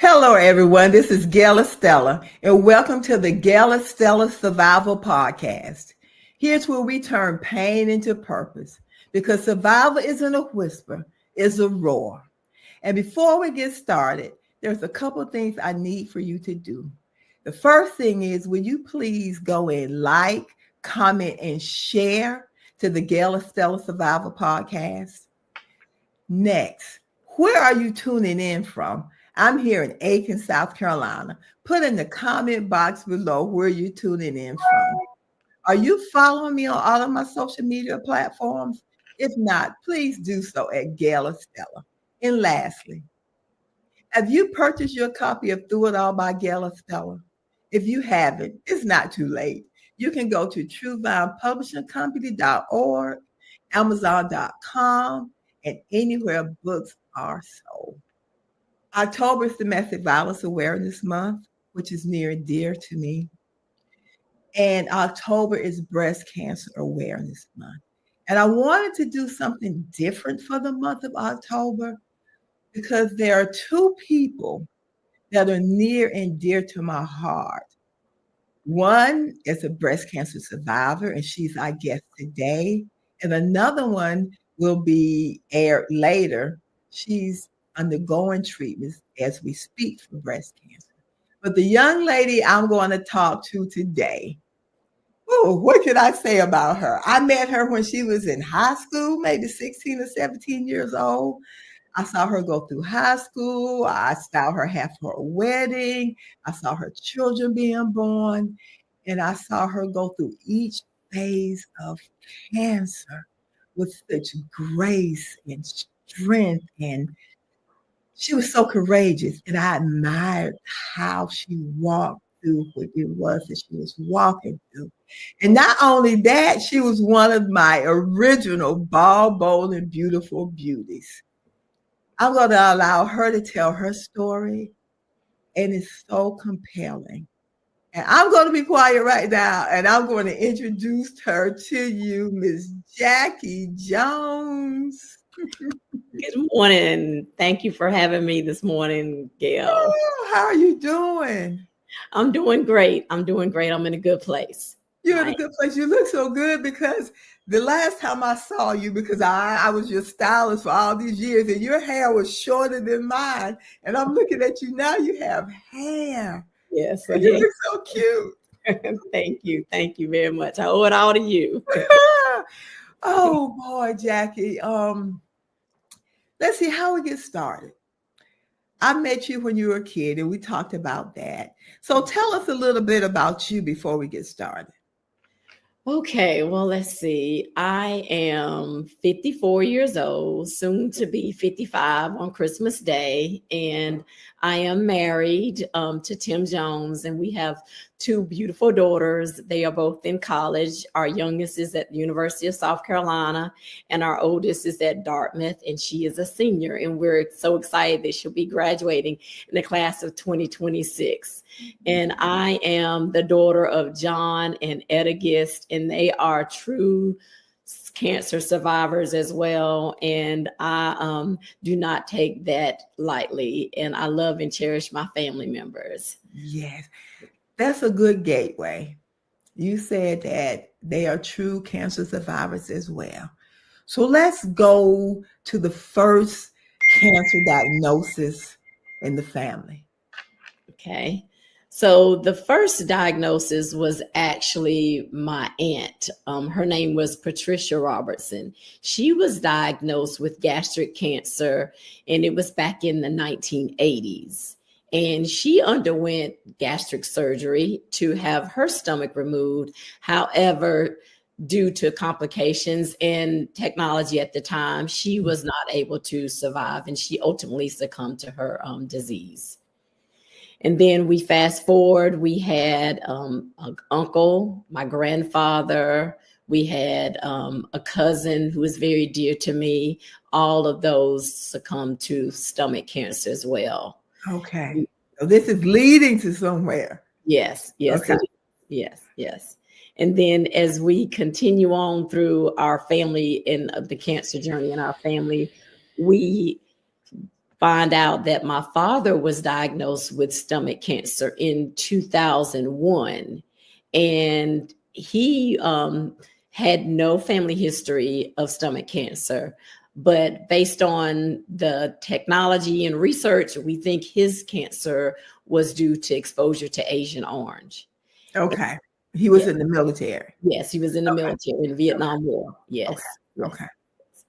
Hello, everyone. This is Gail Estella, and welcome to the Gail Estella Survival Podcast. Here's where we turn pain into purpose, because survival isn't a whisper, it's a roar. And before we get started, there's a couple of things I need for you to do. The first thing is, will you please go and like, comment, and share to the Gail Estella Survival Podcast? Next, where are you tuning in from? I'm here in Aiken, South Carolina. Put in the comment box below where you're tuning in from. Are you following me on all of my social media platforms? If not, please do so at Gail Estella. And lastly, have you purchased your copy of Through It All by Gail Estella? If you haven't, it's not too late. You can go to truevinepublishingcompany.org, Amazon.com, and anywhere books are sold. October is Domestic Violence Awareness Month, which is near and dear to me. And October is Breast Cancer Awareness Month. And I wanted to do something different for the month of October because there are two people that are near and dear to my heart. One is a breast cancer survivor, and she's our guest today. And another one will be aired later. She's undergoing treatments as we speak for breast cancer. But the young lady I'm going to talk to today, what can I say about her? I met her when she was in high school, maybe 16 or 17 years old. I saw her go through high school. I saw her have her wedding. I saw her children being born. And I saw her go through each phase of cancer with such grace and strength, and she was so courageous, and I admired how she walked through what it was that she was walking through. And not only that, she was one of my original ball bowling beautiful beauties. I'm going to allow her to tell her story, and it's so compelling. And I'm going to be quiet right now, and I'm going to introduce her to you, Miss Jackie Jones. Good morning. Thank you for having me this morning, Gail. Oh, how are you doing? I'm doing great. I'm in a good place. You're in a good place. You look so good, because the last time I saw you, because I was your stylist for all these years, and your hair was shorter than mine. And I'm looking at you now, you have hair. Yes. You look so cute. Thank you. Thank you very much. I owe it all to you. Oh boy, Jackie. Let's see how we get started. I met you when you were a kid, and we talked about that. So tell us a little bit about you before we get started. Okay, well, let's see. I am 54 years old, soon to be 55 on Christmas Day, and I am married to Tim Jones, and we have two beautiful daughters. They are both in college. Our youngest is at the University of South Carolina, and our oldest is at Dartmouth, and she is a senior, and we're so excited that she'll be graduating in the class of 2026. And I am the daughter of John and Etta Gist, and they are true cancer survivors as well. And I do not take that lightly. And I love and cherish my family members. Yes, that's a good gateway. You said that they are true cancer survivors as well. So let's go to the first cancer diagnosis in the family. Okay. So the first diagnosis was actually my aunt. Her name was Patricia Robertson. She was diagnosed with gastric cancer, and it was back in the 1980s. And she underwent gastric surgery to have her stomach removed. However, due to complications and technology at the time, she was not able to survive, and she ultimately succumbed to her disease. And then we fast forward, we had an uncle, my grandfather, we had a cousin who was very dear to me. All of those succumbed to stomach cancer as well. Okay. So this is leading to somewhere. Yes. Okay. Yes. And then as we continue on through our family and the cancer journey in our family, we find out that my father was diagnosed with stomach cancer in 2001. And he had no family history of stomach cancer. But based on the technology and research, we think his cancer was due to exposure to Agent Orange. Okay. He was Yes, in the military. yes, he was in the Okay. military in the Vietnam War. Okay. Yes, yes. Okay.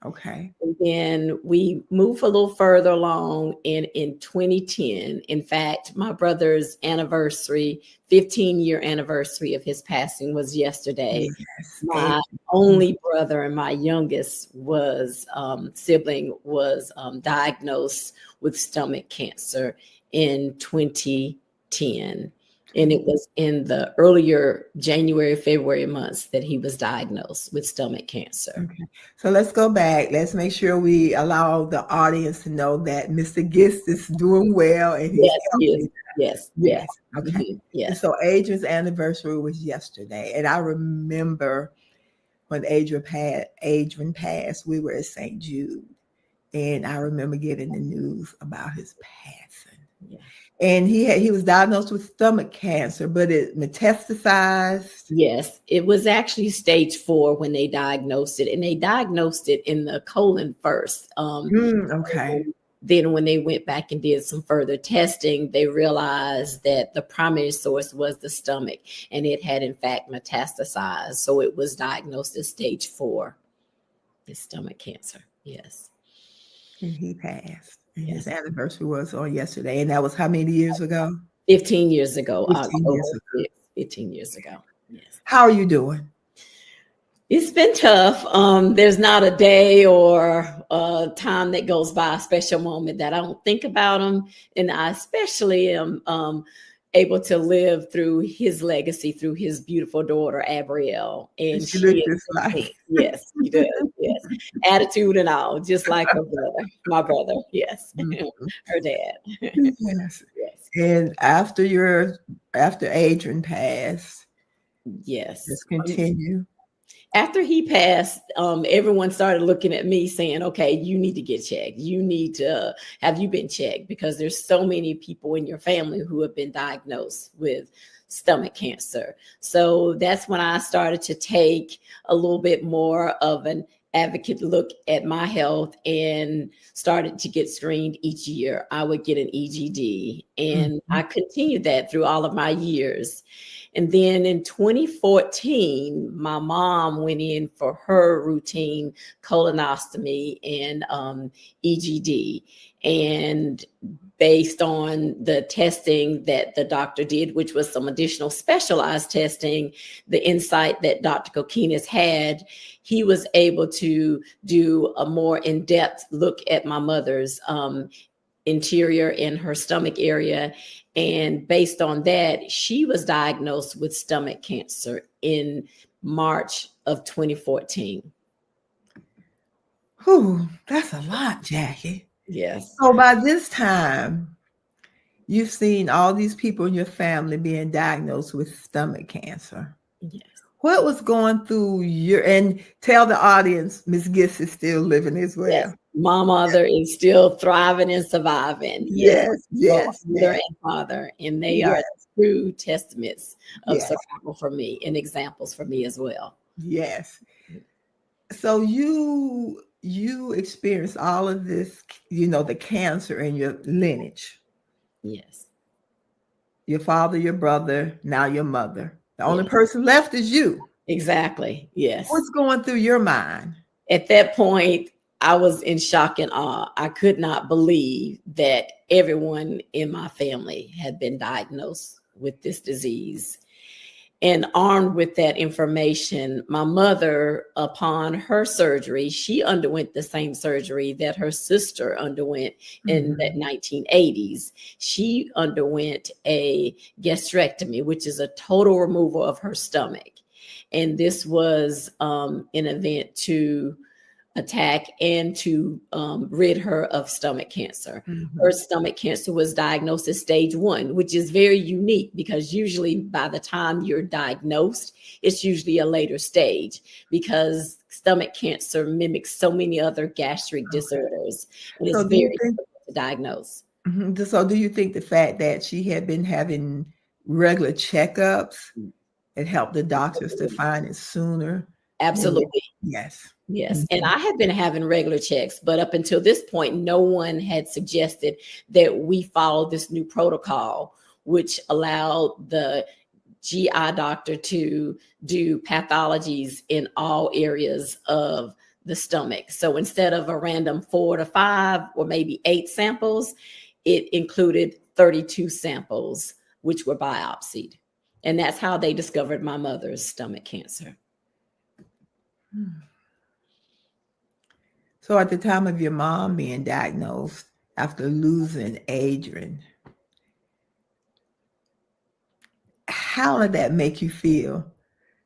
Okay. And then we move a little further along in 2010. In fact, my brother's anniversary, 15-year anniversary of his passing was yesterday. Yes. My only brother and my youngest sibling was diagnosed with stomach cancer in 2010. And it was in the earlier January, February months that he was diagnosed with stomach cancer. Okay. So let's go back. Let's make sure we allow the audience to know that Mr. Gist is doing well and he's Yes, healthy. yes. Okay. Mhm, yes. And so Adrian's anniversary was yesterday. And I remember when Adrian passed, we were at St. Jude. And I remember getting the news about his passing. Yeah. And he was diagnosed with stomach cancer, but it metastasized. Yes, it was actually stage 4 when they diagnosed it, and they diagnosed it in the colon first. Okay. Then when they went back and did some further testing, they realized that the primary source was the stomach, and it had in fact metastasized. So it was diagnosed as stage 4, the stomach cancer. Yes. And he passed. And Yes. his anniversary was on yesterday. And that was how many years ago? 15 years ago. 15 years ago. 15 years ago. Yes. How are you doing? It's been tough. There's not a day or a time that goes by, a special moment that I don't think about him. And I especially am able to live through his legacy, through his beautiful daughter, Abrielle. And She lived this life. Yes, she does. Yes. Attitude and all, just like her brother, my brother. Yes. Her dad. Yes. Yes. And after Adrian passed, Yes. let's continue. After he passed, everyone started looking at me saying, okay, you need to get checked. You need to, have you been checked? Because there's so many people in your family who have been diagnosed with stomach cancer. So that's when I started to take a little bit more of an advocate look at my health and started to get screened each year. I would get an EGD, and I continued that through all of my years. And then in 2014, my mom went in for her routine colonoscopy and EGD. And based on the testing that the doctor did, which was some additional specialized testing, the insight that Dr. Kokinis had, he was able to do a more in-depth look at my mother's interior in her stomach area. And based on that, she was diagnosed with stomach cancer in March of 2014. Whew, that's a lot, Jackie. Yes. So by this time, you've seen all these people in your family being diagnosed with stomach cancer. Yes. What was going through and tell the audience, Miss Gist is still living as well. Yes. My mother is still thriving and surviving. Yes. Mother and father, and they are true testaments of survival for me and examples for me as well. Yes. So you experienced all of this, the cancer in your lineage. Yes. Your father, your brother, now your mother. The only person left is you. Exactly. Yes. What's going through your mind? At that point, I was in shock and awe. I could not believe that everyone in my family had been diagnosed with this disease. And armed with that information, my mother, upon her surgery, she underwent the same surgery that her sister underwent in the 1980s. She underwent a gastrectomy, which is a total removal of her stomach. And this was an event to attack and to rid her of stomach cancer. Her stomach cancer was diagnosed as stage 1, which is very unique because usually by the time you're diagnosed, it's usually a later stage because stomach cancer mimics so many other gastric disorders. And So it's very difficult to diagnose. So do you think the fact that she had been having regular checkups, it helped the doctors to find it sooner? Absolutely. Yes. Yes. And I had been having regular checks, but up until this point, no one had suggested that we follow this new protocol, which allowed the GI doctor to do pathologies in all areas of the stomach. So instead of a random 4 to 5 or maybe 8 samples, it included 32 samples, which were biopsied. And that's how they discovered my mother's stomach cancer. So at the time of your mom being diagnosed after losing Adrian, how did that make you feel?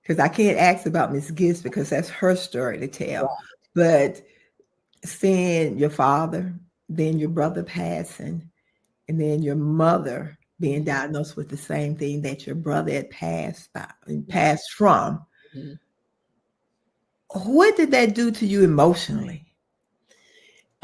Because I can't ask about Miss Gibbs because that's her story to tell. Right. But seeing your father, then your brother passing, and then your mother being diagnosed with the same thing that your brother had passed from, what did that do to you emotionally?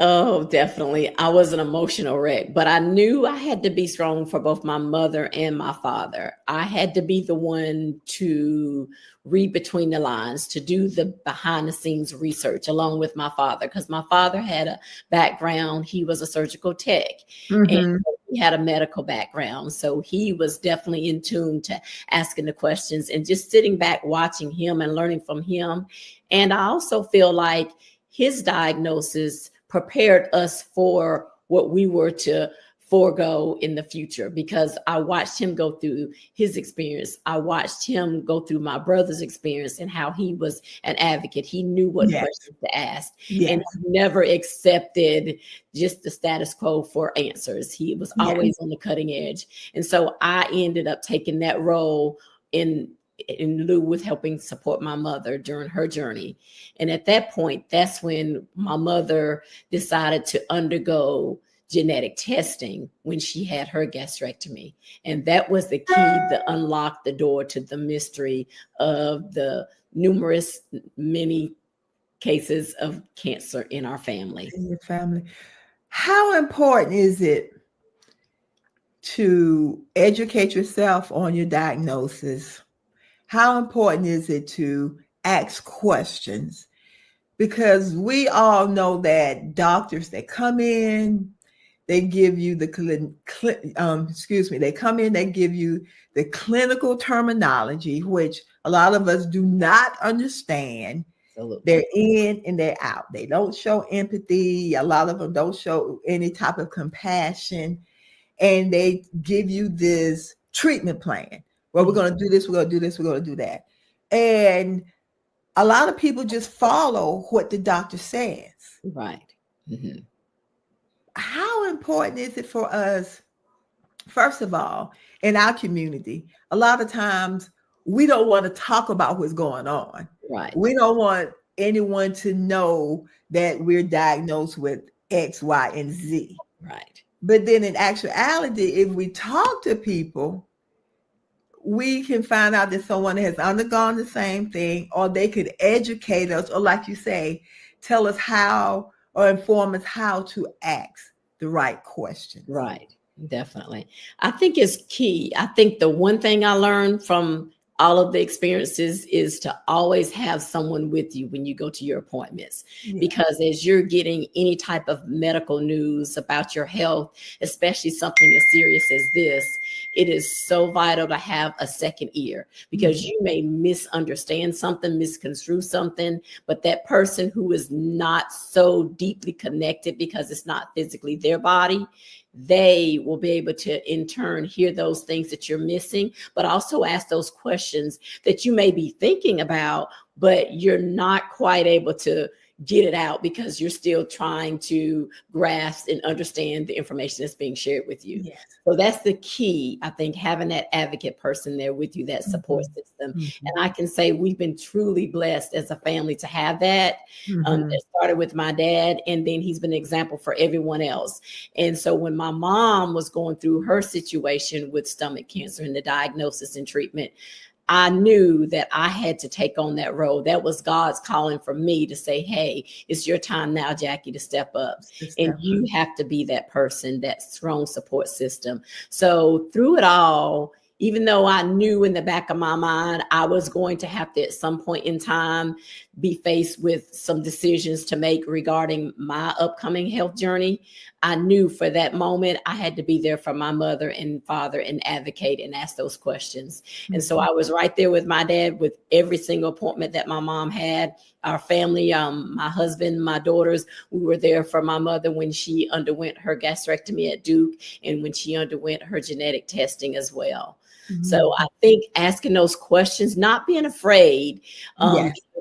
Oh, definitely. I was an emotional wreck, but I knew I had to be strong for both my mother and my father. I had to be the one to read between the lines, to do the behind the scenes research along with my father, because my father had a background. He was a surgical tech and he had a medical background. So he was definitely in tune to asking the questions and just sitting back, watching him and learning from him. And I also feel like his diagnosis prepared us for what we were to forego in the future, because I watched him go through his experience. I watched him go through my brother's experience and how he was an advocate. He knew what questions to ask, and he never accepted just the status quo for answers. He was always on the cutting edge. And so I ended up taking that role in lieu with helping support my mother during her journey. And at that point, that's when my mother decided to undergo genetic testing when she had her gastrectomy. And that was the key that unlocked the door to the mystery of the many cases of cancer in our family. In your family. How important is it to educate yourself on your diagnosis? How important is it to ask questions? Because we all know that doctors that come in, they give you they come in, they give you the clinical terminology, which a lot of us do not understand. Absolutely. They're in and they're out. They don't show empathy. A lot of them don't show any type of compassion. And they give you this treatment plan. Well, we're going to do this, we're going to do this, we're going to do that. And a lot of people just follow what the doctor says. Right. Mm-hmm. How important is it for us, first of all, in our community? A lot of times we don't want to talk about what's going on. Right. We don't want anyone to know that we're diagnosed with X, Y, and Z. Right. But then in actuality, if we talk to people, we can find out that someone has undergone the same thing, or they could educate us, or like you say, tell us how or inform us how to ask the right questions. Right. Definitely. I think it's key. I think the one thing I learned from all of the experiences is to always have someone with you when you go to your appointments, because as you're getting any type of medical news about your health, especially something as serious as this, it is so vital to have a second ear, because you may misunderstand something, misconstrue something, but that person who is not so deeply connected because it's not physically their body, they will be able to in turn hear those things that you're missing, but also ask those questions that you may be thinking about, but you're not quite able to get it out because you're still trying to grasp and understand the information that's being shared with you. Yes. So that's the key, I think, having that advocate person there with you, that support system. And I can say we've been truly blessed as a family to have that. It started with my dad, and then he's been an example for everyone else. And so when my mom was going through her situation with stomach cancer and the diagnosis and treatment, I knew that I had to take on that role. That was God's calling for me to say, hey, it's your time now, Jackie, to step up. And you have to be that person, that strong support system. So through it all, even though I knew in the back of my mind, I was going to have to, at some point in time, be faced with some decisions to make regarding my upcoming health journey, I knew for that moment, I had to be there for my mother and father and advocate and ask those questions. And so I was right there with my dad with every single appointment that my mom had. Our family, my husband, my daughters, we were there for my mother when she underwent her gastrectomy at Duke and when she underwent her genetic testing as well. So I think asking those questions, not being afraid,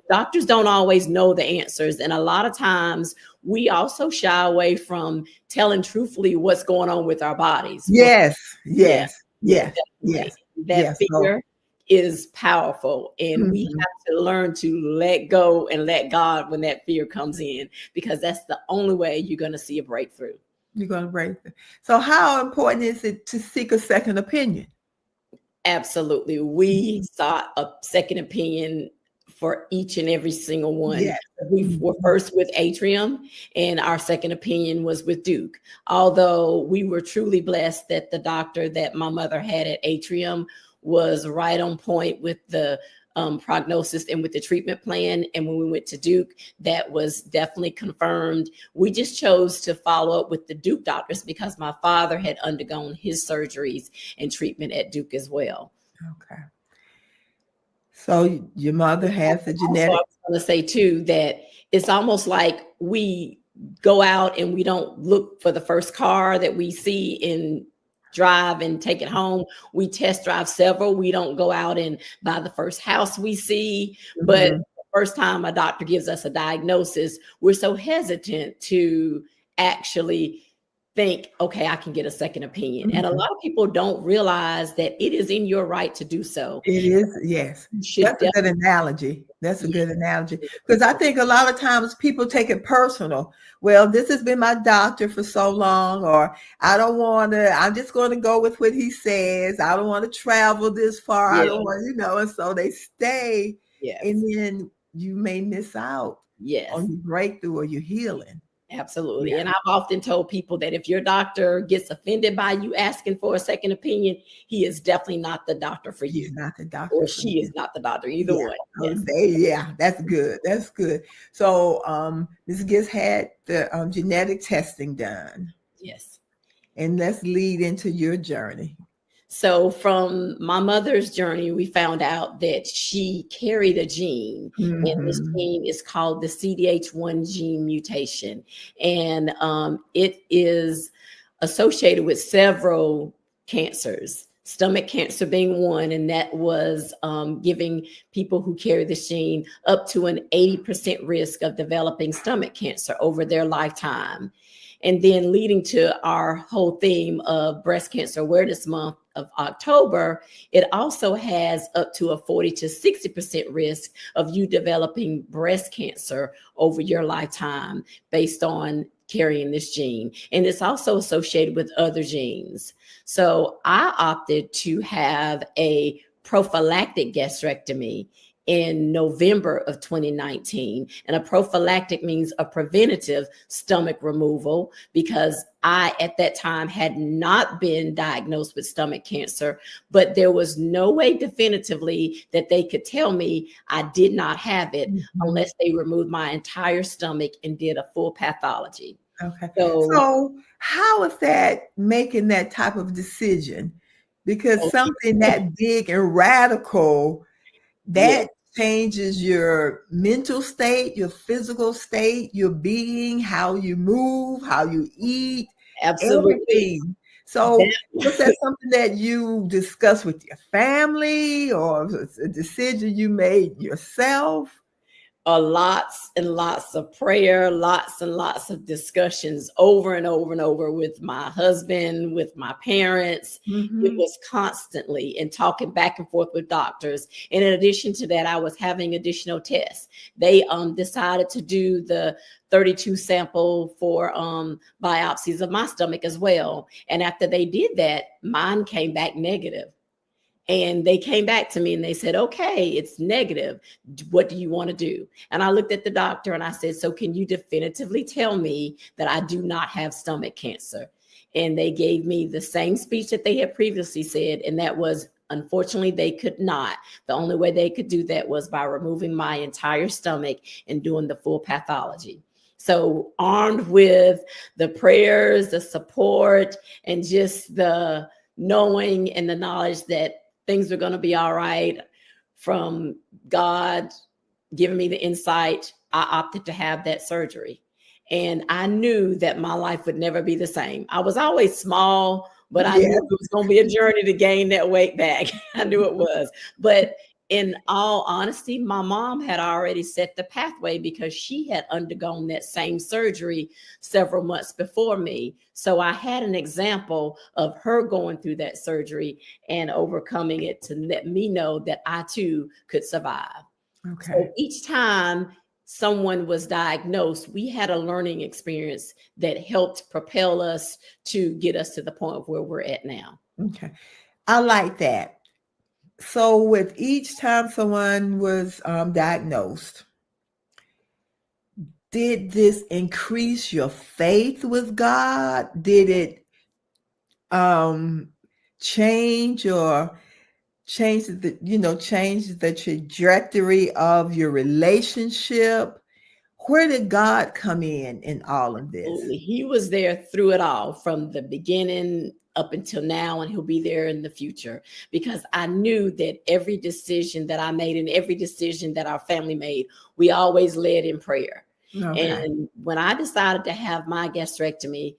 doctors don't always know the answers. And a lot of times we also shy away from telling truthfully what's going on with our bodies. Yes. That fear is powerful. And we have to learn to let go and let God when that fear comes in, because that's the only way you're going to see a breakthrough. You're going to break through. So how important is it to seek a second opinion? Absolutely. We sought a second opinion for each and every single one. Yes. We were first with Atrium, and our second opinion was with Duke. Although we were truly blessed that the doctor that my mother had at Atrium was right on point with the prognosis and with the treatment plan. And when we went to Duke, that was definitely confirmed. We just chose to follow up with the Duke doctors because my father had undergone his surgeries and treatment at Duke as well. Okay. So your mother has the genetic. Also, I was going to say too that it's almost like we go out and we don't look for the first car that we see and drive and take it home. We test drive several. We don't go out and buy the first house we see. But the first time a doctor gives us a diagnosis, we're so hesitant to actually think, okay, I can get a second opinion. And a lot of people don't realize that it is in your right to do so. It is, yes. That's a good analogy. That's a good analogy. Because I think a lot of times people take it personal. Well, this has been my doctor for so long, or I don't want to, I'm just going to go with what he says. I don't want to travel this far. I don't want, and so they stay. And then you may miss out on your breakthrough or your healing. Absolutely. And I've often told people that if your doctor gets offended by you asking for a second opinion, he is definitely not the doctor for you. He's not the doctor. Or she is not the doctor, either one. That's good. That's good. So Ms. Gibbs had the genetic testing done. Yes. And let's lead into your journey. So from my mother's journey, we found out that she carried a gene, and this gene is called the CDH1 gene mutation. And it is associated with several cancers, stomach cancer being one, and that was giving people who carry this gene up to an 80% risk of developing stomach cancer over their lifetime. And then leading to our whole theme of Breast Cancer Awareness Month of October, it also has up to a 40 to 60% risk of you developing breast cancer over your lifetime based on carrying this gene. And it's also associated with other genes. So I opted to have a prophylactic gastrectomy in November of 2019. And a prophylactic means a preventative stomach removal, because I, at that time, had not been diagnosed with stomach cancer, but there was no way definitively that they could tell me I did not have it unless they removed my entire stomach and did a full pathology. Okay. So how is that making that type of decision? Because something that big and radical, that changes your mental state, your physical state, your being, how you move, how you eat, everything. So was that something that you discussed with your family, or a decision you made yourself? Lots and lots of prayer, lots and lots of discussions over and over and over with my husband, with my parents. It was constantly, and talking back and forth with doctors. And in addition to that, I was having additional tests. They decided to do the 32 sample for biopsies of my stomach as well. And after they did that, mine came back negative. And they came back to me and they said, okay, it's negative. What do you want to do? And I looked at the doctor and I said, so can you definitively tell me that I do not have stomach cancer? And they gave me the same speech that they had previously said. And that was, unfortunately, they could not. The only way they could do that was by removing my entire stomach and doing the full pathology. So armed with the prayers, the support, and just the knowing and the knowledge that things were going to be all right from God giving me the insight, I opted to have that surgery. And I knew that my life would never be the same. I was always small, but I knew it was going to be a journey to gain that weight back. I knew it was. But in all honesty, my mom had already set the pathway because she had undergone that same surgery several months before me. So I had an example of her going through that surgery and overcoming it to let me know that I too could survive. Okay. So each time someone was diagnosed, we had a learning experience that helped propel us to get us to the point where we're at now. Okay. I like that. So with each time someone was diagnosed, did this increase your faith with God? Did it change the trajectory of your relationship? Where did God come in all of this? Absolutely. He was there through it all from the beginning up until now, and he'll be there in the future, because I knew that every decision that I made and every decision that our family made, we always led in prayer. Okay. And when I decided to have my gastrectomy,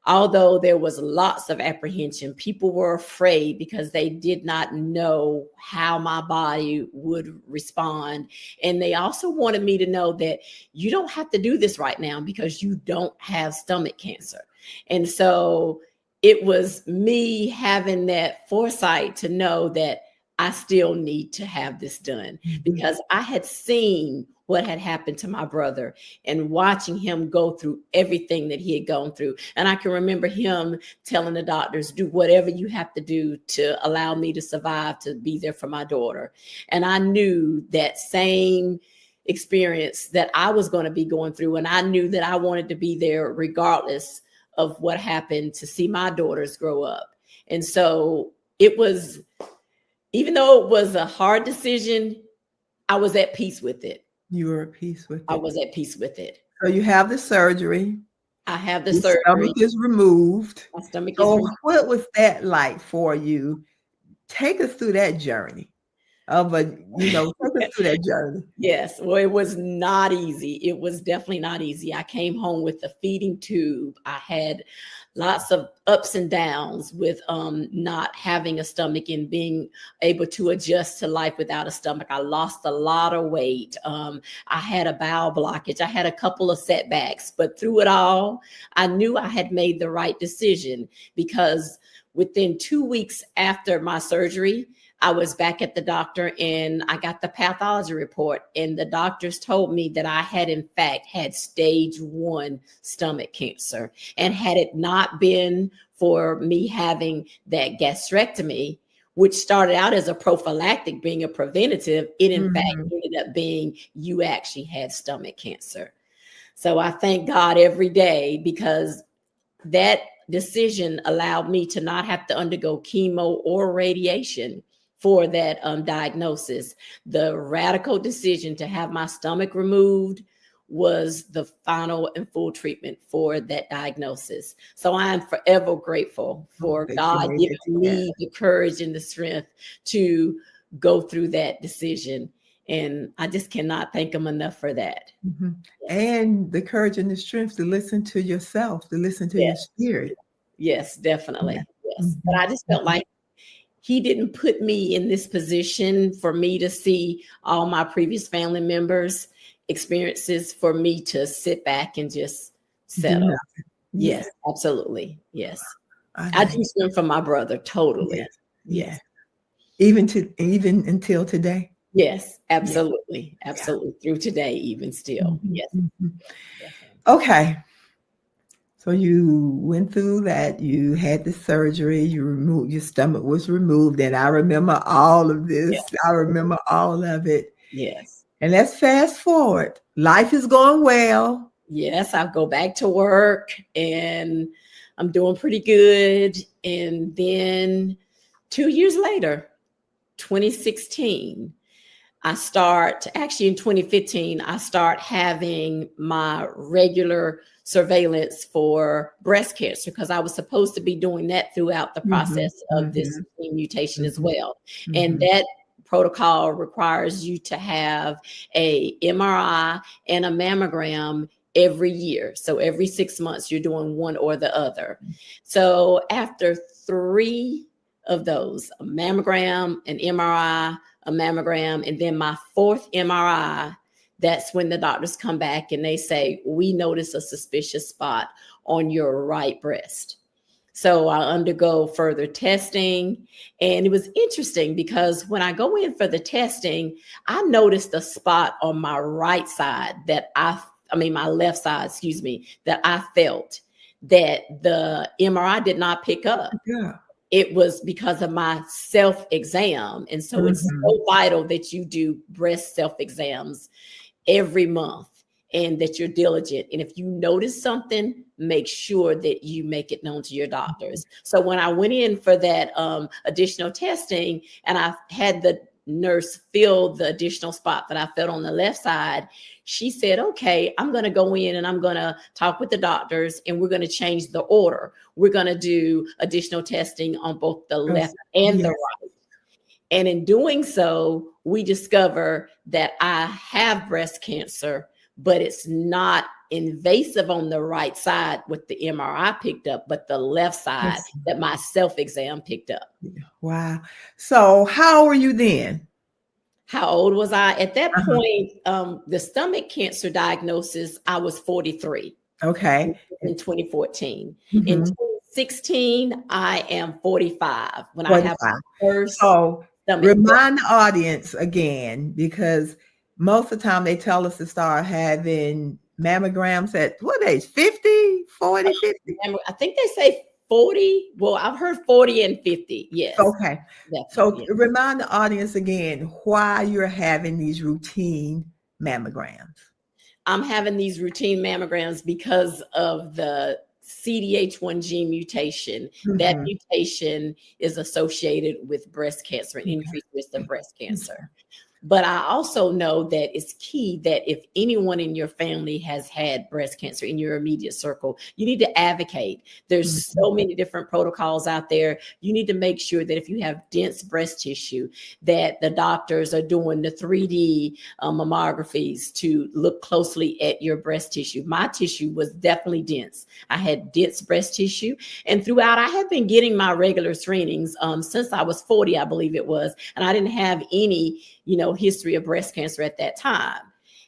although there was lots of apprehension, people were afraid because they did not know how my body would respond. And they also wanted me to know that you don't have to do this right now because you don't have stomach cancer. And so it was me having that foresight to know that I still need to have this done, because I had seen what had happened to my brother and watching him go through everything that he had gone through. And I can remember him telling the doctors, do whatever you have to do to allow me to survive, to be there for my daughter. And I knew that same experience that I was going to be going through. And I knew that I wanted to be there regardless of what happened, to see my daughters grow up. And so it was, even though it was a hard decision, I was at peace with it. You were at peace with it. I was at peace with it. So you have the surgery. I have the Your surgery. stomach is removed. My stomach is So removed. what was that like for you? Take us through that journey take us through that journey. Yes. Well, it was not easy. It was definitely not easy. I came home with a feeding tube. I had lots of ups and downs with not having a stomach and being able to adjust to life without a stomach. I lost a lot of weight. I had a bowel blockage. I had a couple of setbacks, but through it all, I knew I had made the right decision, because within 2 weeks after my surgery, I was back at the doctor and I got the pathology report, and the doctors told me that I had in fact had stage 1 stomach cancer. And had it not been for me having that gastrectomy, which started out as a prophylactic, being a preventative, it in fact ended up being, you actually had stomach cancer. So I thank God every day, because that decision allowed me to not have to undergo chemo or radiation for that diagnosis. The radical decision to have my stomach removed was the final and full treatment for that diagnosis. So I am forever grateful for God giving me the courage and the strength to go through that decision. And I just cannot thank him enough for that. Mm-hmm. And the courage and the strength to listen to yourself, to listen to your spirit. Yes, definitely. Yes. But I just felt like he didn't put me in this position for me to see all my previous family members' experiences, for me to sit back and just settle. Yes, absolutely. Yes. I do swim for my brother. Totally. Yes. Even until today. Yes, absolutely. Absolutely. Through today, even still. Yes. Okay. So you went through that, you had the surgery, your stomach was removed, and I remember all of this. Yes. I remember all of it. Yes. And let's fast forward. Life is going well. Yes, I go back to work and I'm doing pretty good. And then 2 years later, 2016, actually in 2015, I start having my regular surveillance for breast cancer because I was supposed to be doing that throughout the Mhm, process of this mhm, gene mutation as mhm, well. And mhm. that protocol requires you to have a MRI and a mammogram every year. So every 6 months, you're doing one or the other. So after 3 of those, a mammogram, an MRI, a mammogram, and then my 4th MRI, that's when the doctors come back and they say, we notice a suspicious spot on your right breast. So I undergo further testing. And it was interesting because when I go in for the testing, I noticed a spot on my right side my left side, excuse me, that I felt that the MRI did not pick up. Yeah. It was because of my self-exam. And so it's Mhm. so vital that you do breast self-exams every month and that you're diligent. And if you notice something, make sure that you make it known to your doctors. So when I went in for that additional testing and I had the nurse fill the additional spot that I felt on the left side, she said, okay, I'm going to go in and I'm going to talk with the doctors and we're going to change the order. We're going to do additional testing on both the left and the Yes. right. And in doing so, we discover that I have breast cancer, but it's not invasive on the right side with the MRI picked up, but the left side Yes. that my self-exam picked up. Wow. So how were you then? How old was I? At that Uh-huh. point, the stomach cancer diagnosis, I was 43 Okay. in 2014. In Mhm. 2016, I am 45 when I have 45. my first So stomach. remind the audience again, because most of the time they tell us to start having mammograms at what age? 50, 40, 50? I think they say 40. Well, I've heard 40 and 50. Yes, Okay. So definitely. Yes. remind the audience again why you're having these routine mammograms. I'm having these routine mammograms because of the CDH1 gene mutation. That Mhm. mutation is associated with breast cancer and Okay. increased risk of breast cancer. Okay. But I also know that it's key that if anyone in your family has had breast cancer in your immediate circle, you need to advocate. There's Mhm. so many different protocols out there. You need to make sure that if you have dense breast tissue, that the doctors are doing the 3D mammographies to look closely at your breast tissue. My tissue was definitely dense. I had dense breast tissue. And throughout, I had been getting my regular screenings since I was 40, I believe it was. And I didn't have any history of breast cancer at that time.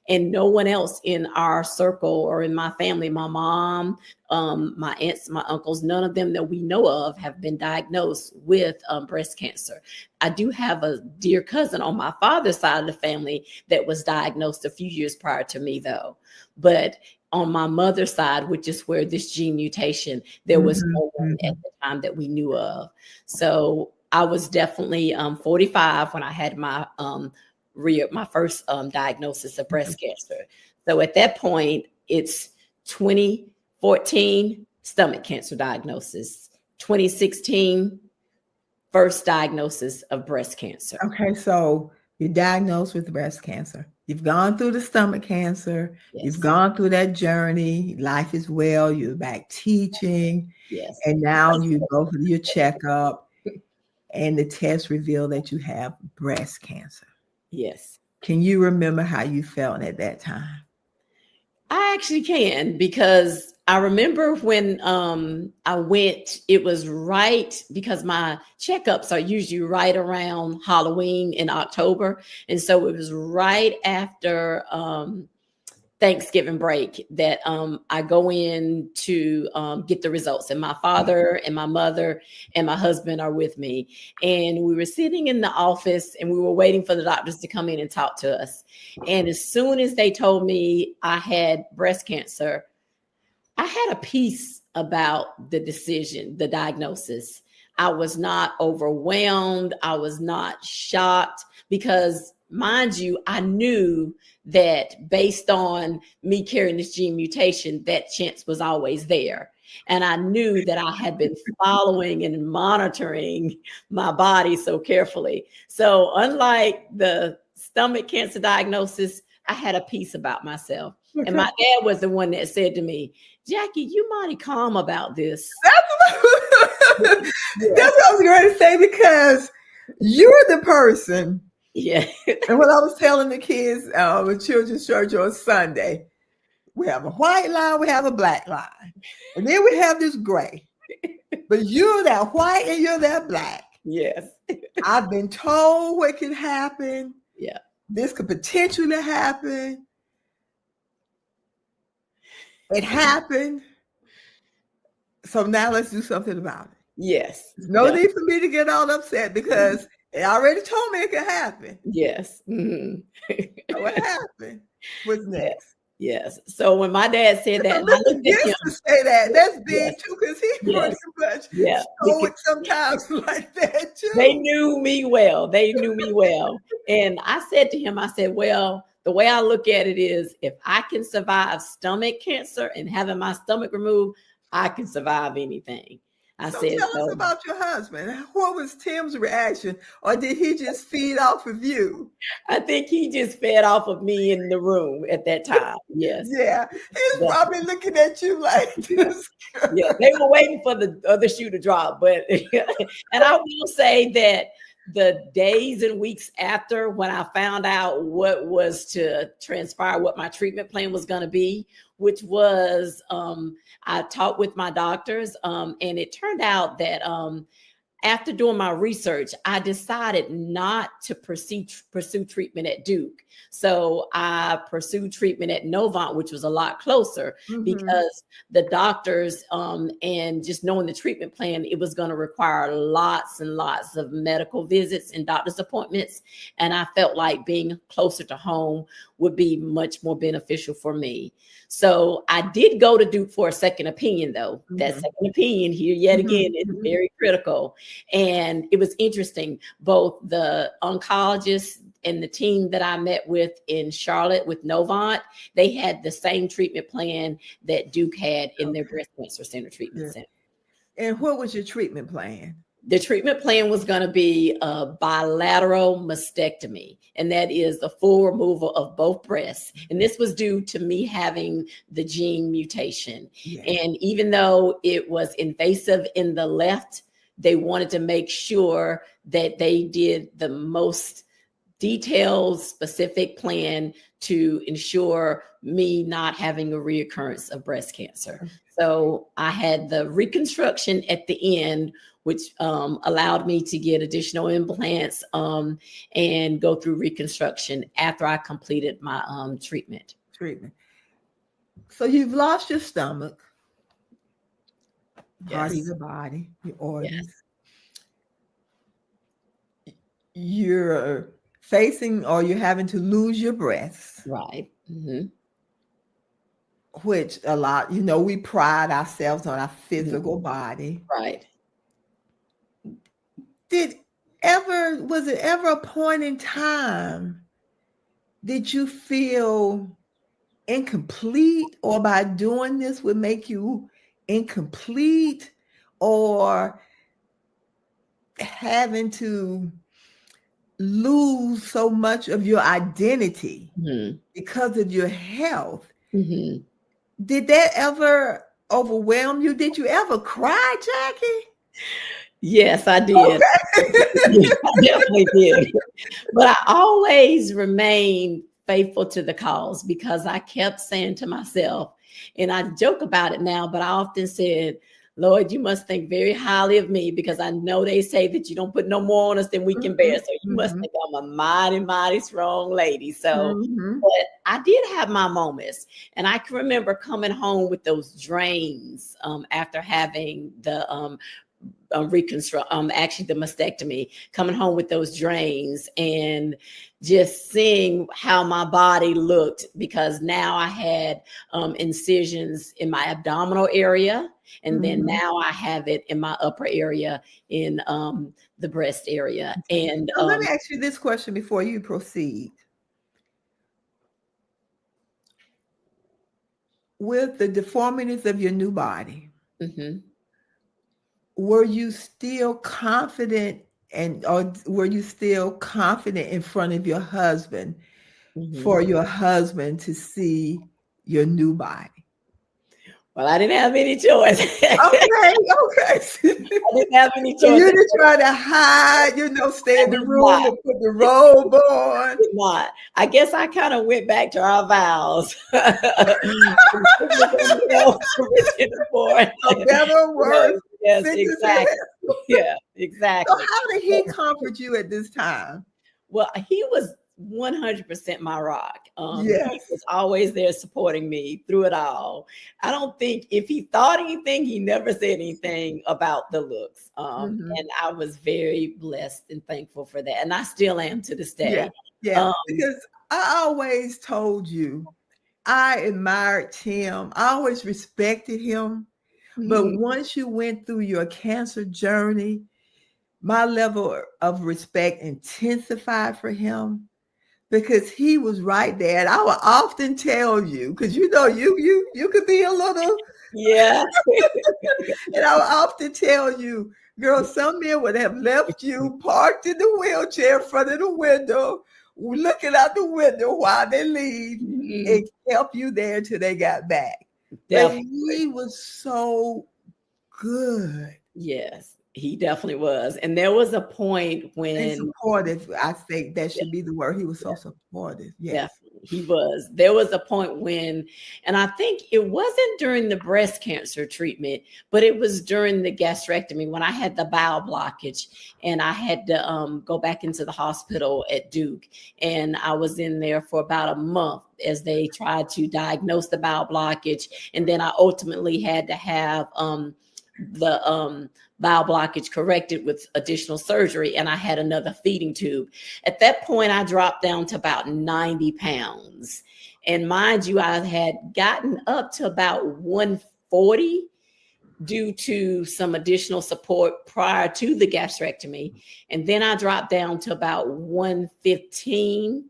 And no one else in our circle or in my family, my mom, my aunts, my uncles, none of them that we know of have been diagnosed with breast cancer. I do have a dear cousin on my father's side of the family that was diagnosed a few years prior to me, though. But on my mother's side, which is where this gene mutation, there was Mhm. no one at Mhm. the time that we knew of. So I was definitely 45 when I had my my first diagnosis of breast cancer. So at that point, it's 2014 stomach cancer diagnosis, 2016 first diagnosis of breast cancer. Okay, so you're diagnosed with breast cancer. You've gone through the stomach cancer. You've Yes, gone through that journey. Life is well. You're back teaching. yes, And now you go for your checkup, and the test revealed that you have breast cancer. yes. Can you remember how you felt at that time? I actually can because I remember when I went, it was right because my checkups are usually right around Halloween in October. And so it was right after Thanksgiving break that I go in to get the results. And my father and my mother and my husband are with me. And we were sitting in the office and we were waiting for the doctors to come in and talk to us. And as soon as they told me I had breast cancer, I had a peace about the decision, the diagnosis. I was not overwhelmed. I was not shocked because, mind you, I knew that based on me carrying this gene mutation, that chance was always there. And I knew that I had been following and monitoring my body so carefully. So unlike the stomach cancer diagnosis, I had a peace about myself. Okay. And my dad was the one that said to me, Jackie, you mighty calm about this. That's what I was going to say, because you're the person. Yeah. And when I was telling the kids with children's church on Sunday, we have a white line, we have a black line, and then we have this gray. But you're that white and you're that black. Yes. I've been told what can happen. Yeah. This could potentially happen. It happened. So now let's do something about it. Yes. There's no need for me to get all upset because they already told me it could happen. Yes. Mm-hmm. So what happened? What's next? Yes. So when my dad said that, And I looked at him to say that. That's big too, because he pretty much showed sometimes like that too. They knew me well. They knew me well. And I said to him, I said, well, the way I look at it is, if I can survive stomach cancer and having my stomach removed, I can survive anything. Tell us about your husband. What was Tim's reaction? Or did he just feed off of you? I think he just fed off of me in the room at that time. Yes. Yeah. He's probably looking at you like this. Yeah, they were waiting for the other shoe to drop. But and I will say that the days and weeks after, when I found out what was to transpire, what my treatment plan was going to be, which was I talked with my doctors, and it turned out that after doing my research, I decided not to pursue treatment at Duke. So I pursued treatment at Novant, which was a lot closer, because the doctors and just knowing the treatment plan, it was going to require lots and lots of medical visits and doctor's appointments. And I felt like being closer to home would be much more beneficial for me. So I did go to Duke for a second opinion, though. That second opinion here, yet again, is very critical. And it was interesting. Both the oncologist and the team that I met with in Charlotte with Novant, they had the same treatment plan that Duke had in their breast cancer center treatment center. And what was your treatment plan? The treatment plan was going to be a bilateral mastectomy, and that is the full removal of both breasts. And this was due to me having the gene mutation. Yeah. And even though it was invasive in the left, they wanted to make sure that they did the most detailed, specific plan to ensure me not having a reoccurrence of breast cancer. So I had the reconstruction at the end, which allowed me to get additional implants and go through reconstruction after I completed my treatment. So you've lost your stomach, part of your body, your organs. Yes. You're facing, or you're having to lose your breasts. Right. Which a lot, we pride ourselves on our physical body. Right. Was it ever a point in time did you feel incomplete, or by doing this would make you incomplete, or having to lose so much of your identity because of your health? Did that ever overwhelm you? Did you ever cry, Jackie? Yes, I did. Okay. I definitely did. But I always remained faithful to the cause, because I kept saying to myself, and I joke about it now, but I often said, Lord, you must think very highly of me, because I know they say that you don't put no more on us than we can bear. So you must think I'm a mighty, mighty strong lady. So, but I did have my moments. And I can remember coming home with those drains after having the reconstruct, actually the mastectomy, coming home with those drains and just seeing how my body looked, because now I had incisions in my abdominal area, and then now I have it in my upper area in the breast area. And So let me ask you this question before you proceed. With the deformities of your new body, were you still confident, or were you still confident in front of your husband for your husband to see your new body? Well, I didn't have any choice. Okay. I didn't have any choice. So you didn't try to hide, stay in the room and put the robe on. Not. I guess I kind of went back to our vows. Better, worse. Yes, exactly. Yeah, exactly. So how did he comfort you at this time? Well, he was 100% my rock. Yes. He was always there supporting me through it all. I don't think if he thought anything, he never said anything about the looks. And I was very blessed and thankful for that. And I still am to this day. Yeah. Because I always told you, I admired him. I always respected him. But once you went through your cancer journey, my level of respect intensified for him, because he was right there. And I would often tell you, because you could be a little, and I would often tell you, girl, some men would have left you parked in the wheelchair in front of the window, looking out the window while they leave, and help you there until they got back. But he was so good. Yes, he definitely was. And there was a point when... And supportive, I think that should be the word. He was so supportive. Yes. Definitely, he was. There was a point when, and I think it wasn't during the breast cancer treatment, but it was during the gastrectomy when I had the bowel blockage and I had to go back into the hospital at Duke. And I was in there for about a month as they tried to diagnose the bowel blockage. And then I ultimately had to have the bowel blockage corrected with additional surgery, and I had another feeding tube. At that point, I dropped down to about 90 pounds. And mind you, I had gotten up to about 140 due to some additional support prior to the gastrectomy. And then I dropped down to about 115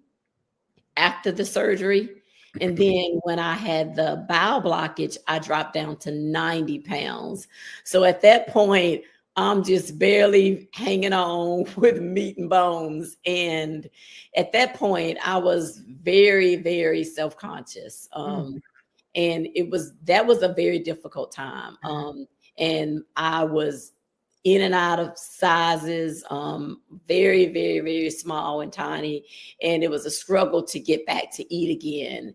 after the surgery. And then when I had the bowel blockage, I dropped down to 90 pounds. So at that point, I'm just barely hanging on with meat and bones. And at that point, I was very, very self-conscious. And that was a very difficult time. And I was in and out of sizes, very, very, very small and tiny. And it was a struggle to get back to eat again.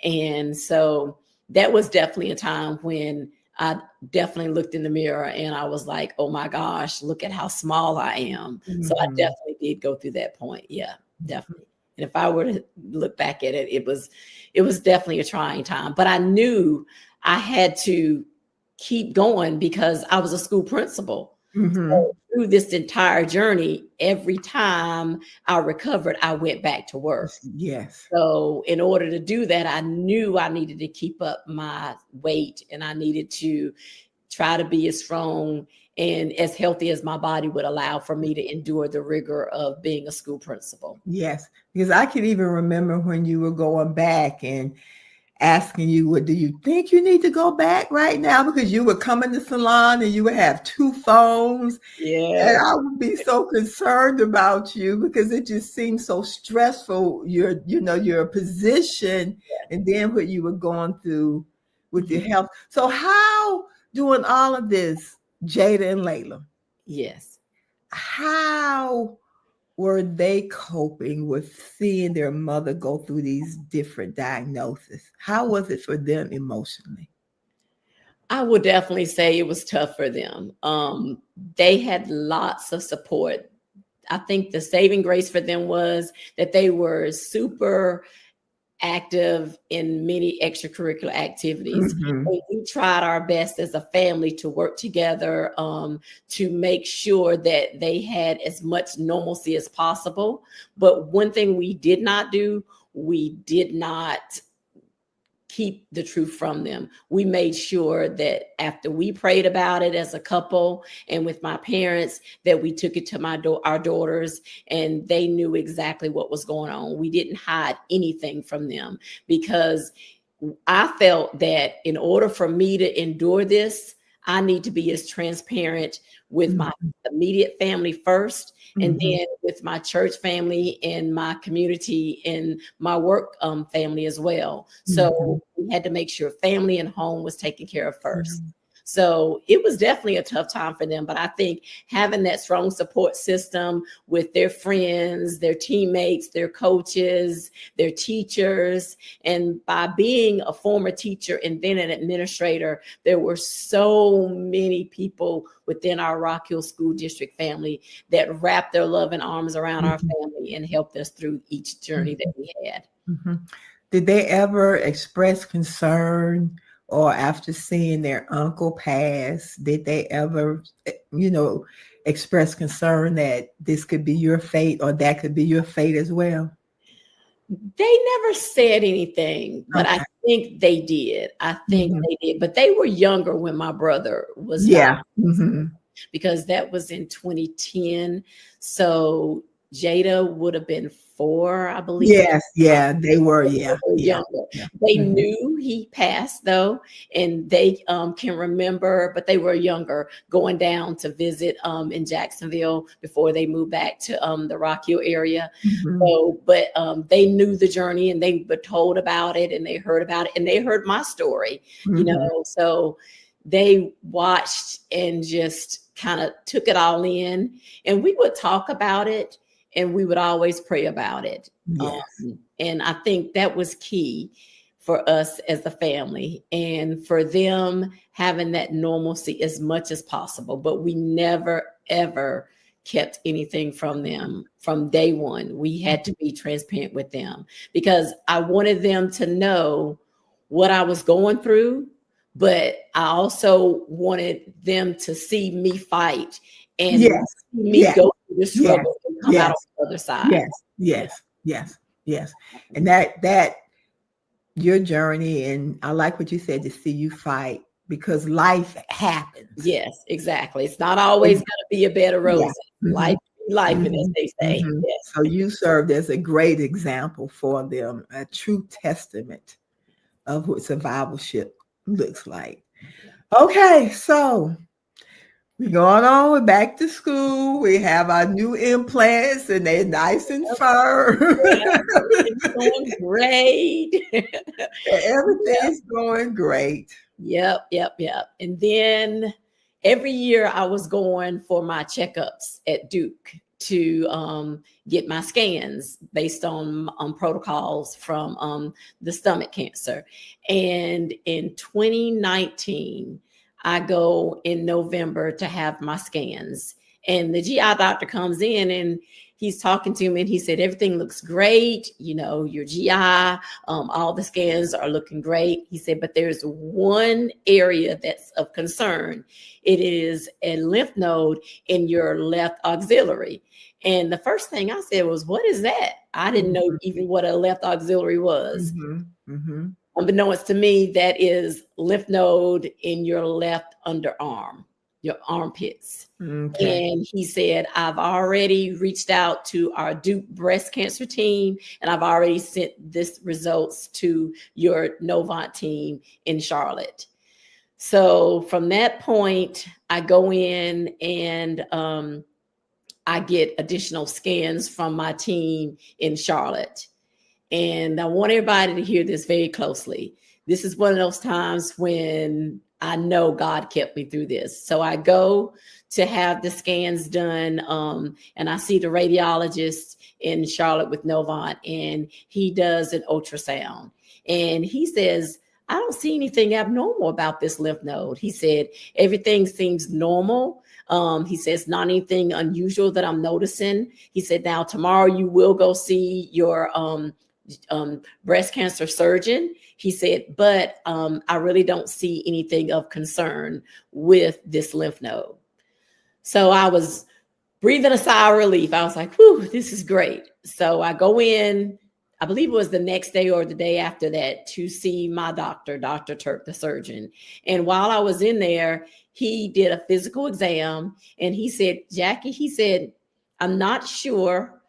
And so that was definitely a time when I definitely looked in the mirror and I was like, oh my gosh, look at how small I am. So I definitely did go through that point. Yeah, definitely. And if I were to look back at it, it was definitely a trying time, but I knew I had to keep going because I was a school principal. So through this entire journey, every time I recovered, I went back to work. Yes. So in order to do that, I knew I needed to keep up my weight and I needed to try to be as strong and as healthy as my body would allow for me to endure the rigor of being a school principal. Yes, because I can even remember when you were going back and asking you, what do you think you need to go back right now? Because you would come in the salon and you would have 2 phones. Yeah. And I would be so concerned about you because it just seemed so stressful, your position and then what you were going through with your health. So how, doing all of this, Jada and Layla? Yes. How were they coping with seeing their mother go through these different diagnoses? How was it for them emotionally? I would definitely say it was tough for them. They had lots of support. I think the saving grace for them was that they were super active in many extracurricular activities. Mhm. And we tried our best as a family to work together to make sure that they had as much normalcy as possible. But one thing we did not do, we did not keep the truth from them. We made sure that after we prayed about it as a couple and with my parents, that we took it to our daughters, and they knew exactly what was going on. We didn't hide anything from them, because I felt that in order for me to endure this, I need to be as transparent with my Mhm. immediate family first, and Mhm. then with my church family and my community and my work family as well. So Mhm. we had to make sure family and home was taken care of first. Mhm. So it was definitely a tough time for them. But I think having that strong support system with their friends, their teammates, their coaches, their teachers, and by being a former teacher and then an administrator, there were so many people within our Rock Hill School District family that wrapped their loving arms around our Mhm. family and helped us through each journey that we had. Mhm. Did they ever express concern, or after seeing their uncle pass, did they ever, express concern that this could be your fate or that could be your fate as well? They never said anything, but I Okay. think they did. I think Mhm. they did. But they were younger when my brother was Yeah. diagnosed, Mhm. because that was in 2010. So Jada would have been 4, I believe, at Yes, the time. yeah, they were, They yeah, were yeah, younger. yeah. They Mhm. knew he passed though, and they can remember, but they were younger, going down to visit in Jacksonville before they moved back to the Rock Hill area. Mhm. So, but they knew the journey, and they were told about it, and they heard about it, and they heard my story, Mhm. so they watched and just kind of took it all in, and we would talk about it, and we would always pray about it. Yes. And I think that was key for us as a family, and for them having that normalcy as much as possible. But we never, ever kept anything from them from day one. We had to be transparent with them, because I wanted them to know what I was going through, but I also wanted them to see me fight and Yes. see me Yes. go through the Yes. struggle and come out on Yes. the other side. Yes. Yeah. Yes. Yes. Yes. And that your journey, and I like what you said, to see you fight, because life happens. Yes, exactly. It's not always And gonna be a bed of yeah. roses. Mhm. Life, and as Mhm. they say. Mhm. Yes. So you served as a great example for them, a true testament of what survivalship looks like. Okay, so we're going on. We're back to school. We have our new implants, and they're nice and firm. It's going great. Everything's going great. Yep. And then every year I was going for my checkups at Duke to get my scans based on protocols from the stomach cancer. And in 2019, I go in November to have my scans. And the GI doctor comes in, and he's talking to me, and he said, everything looks great. Your GI, all the scans are looking great. He said, but there's one area that's of concern. It is a lymph node in your left auxiliary. And the first thing I said was, what is that? I didn't know Mhm. even what a left auxiliary was. Mhm. Mhm. Unbeknownst to me, that is lymph node in your left underarm, your armpits. Okay. And he said, I've already reached out to our Duke breast cancer team, and I've already sent this results to your Novant team in Charlotte. So from that point, I go in and I get additional scans from my team in Charlotte. And I want everybody to hear this very closely. This is one of those times when I know God kept me through this. So I go to have the scans done, and I see the radiologist in Charlotte with Novant, and he does an ultrasound. And he says, I don't see anything abnormal about this lymph node. He said, everything seems normal. He says, not anything unusual that I'm noticing. He said, now tomorrow you will go see your breast cancer surgeon. He said, but I really don't see anything of concern with this lymph node. So I was breathing a sigh of relief. I was like, whew, this is great. So I go in, I believe it was the next day or the day after that, to see my doctor, Dr. Turk, the surgeon. And while I was in there, he did a physical exam and he said, Jackie, he said, I'm not sure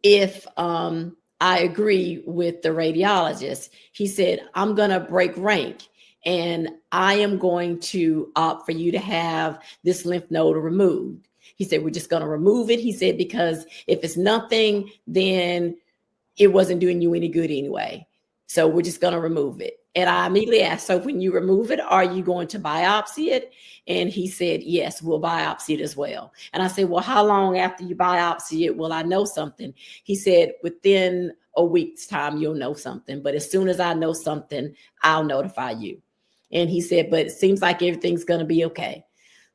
if I agree with the radiologist. He said, I'm going to break rank and I am going to opt for you to have this lymph node removed. He said, we're just going to remove it. He said, because if it's nothing, then it wasn't doing you any good anyway. So we're just going to remove it. And I immediately asked, so when you remove it, are you going to biopsy it? And he said, yes, we'll biopsy it as well. And I said, well, how long after you biopsy it will I know something? He said, within a week's time, you'll know something. But as soon as I know something, I'll notify you. And he said, but it seems like everything's going to be okay.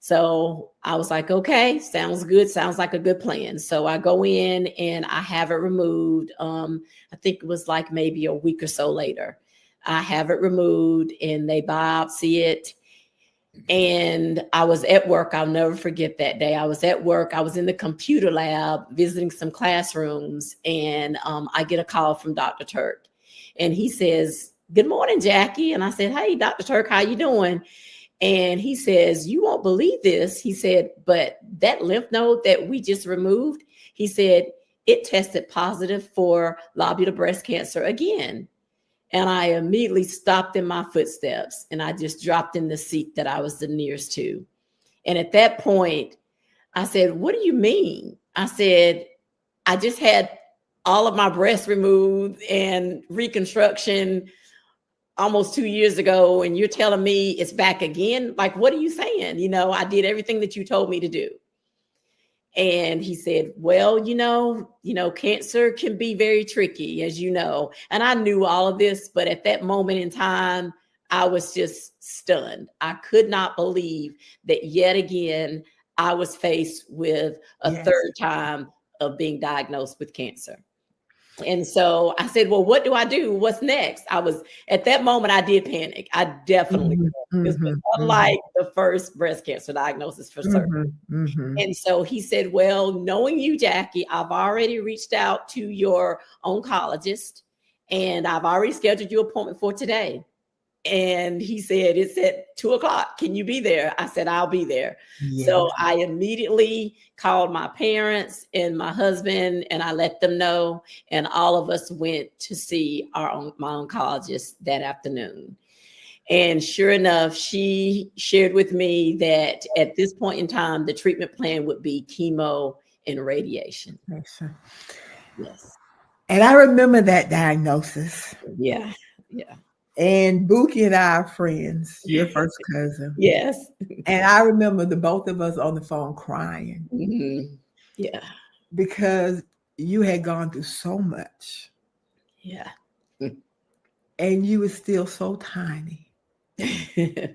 So I was like, okay, sounds good. Sounds like a good plan. So I go in and I have it removed. I think it was like maybe a week or so later. I have it removed and they biopsy it. And I was at work. I'll never forget that day. I was at work. I was in the computer lab visiting some classrooms. And I get a call from Dr. Turk. And he says, good morning, Jackie. And I said, hey, Dr. Turk, how you doing? And he says, you won't believe this. He said, but that lymph node that we just removed, he said, it tested positive for lobular breast cancer again. And I immediately stopped in my footsteps and I just dropped in the seat that I was the nearest to. And at that point, I said, what do you mean? I said, I just had all of my breasts removed and reconstruction almost 2 years ago. And you're telling me it's back again? Like, what are you saying? You know, I did everything that you told me to do. And he said, well, cancer can be very tricky, as you know. And I knew all of this, but at that moment in time, I was just stunned. I could not believe that yet again, I was faced with a third time of being diagnosed with cancer. And so I said, well, what do I do? What's next? At that moment, I did panic. I definitely did. This was unlike the first breast cancer diagnosis for certain. And so he said, well, knowing you, Jackie, I've already reached out to your oncologist and I've already scheduled your appointment for today. And he said, it's at 2:00. Can you be there? I said, I'll be there. Yes. So I immediately called my parents and my husband and I let them know. And all of us went to see my oncologist that afternoon. And sure enough, she shared with me that at this point in time, the treatment plan would be chemo and radiation. Yes. And I remember that diagnosis. Yeah. And Buki and I are friends, your first cousin. Yes. And I remember the both of us on the phone crying. Mm-hmm. Yeah. Because you had gone through so much. Yeah. And you were still so tiny. And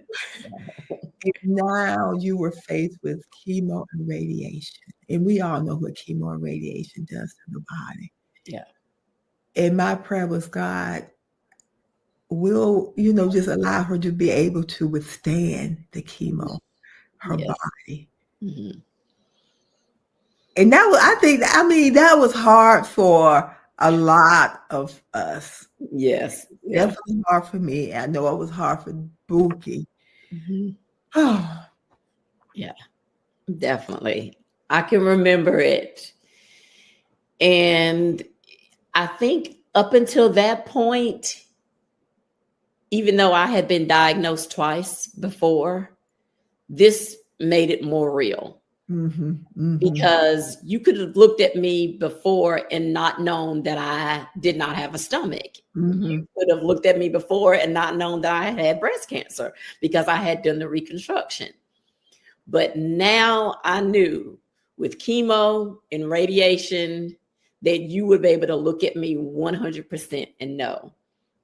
now you were faced with chemo and radiation. And we all know what chemo and radiation does to the body. Yeah. And my prayer was, God, will, just allow her to be able to withstand the chemo, her body. Mm-hmm. And that was, that was hard for a lot of us. Yes. Definitely hard for me. I know it was hard for Buki. Mm-hmm. Oh. Yeah, definitely. I can remember it. And I think up until that point, even though I had been diagnosed twice before, this made it more real. Mm-hmm, mm-hmm. Because you could have looked at me before and not known that I did not have a stomach. Mm-hmm. You could have looked at me before and not known that I had breast cancer because I had done the reconstruction. But now I knew with chemo and radiation that you would be able to look at me 100% and know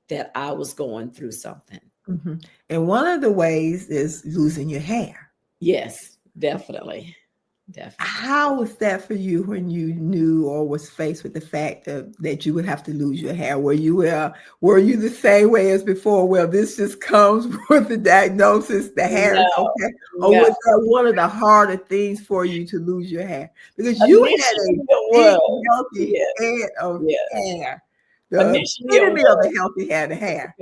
that I was going through something. Mm-hmm. And one of the ways is losing your hair. Yes, definitely. Definitely. How was that for you when you knew or was faced with the fact that you would have to lose your hair? Were you the same way as before? Well, this just comes with the diagnosis. The hair is No, okay, or no. was that one of the harder things for you to lose your hair because you had Initially a it big, was. healthy Yeah, head of yes. hair, the Initially it epitome of was. a healthy head of hair.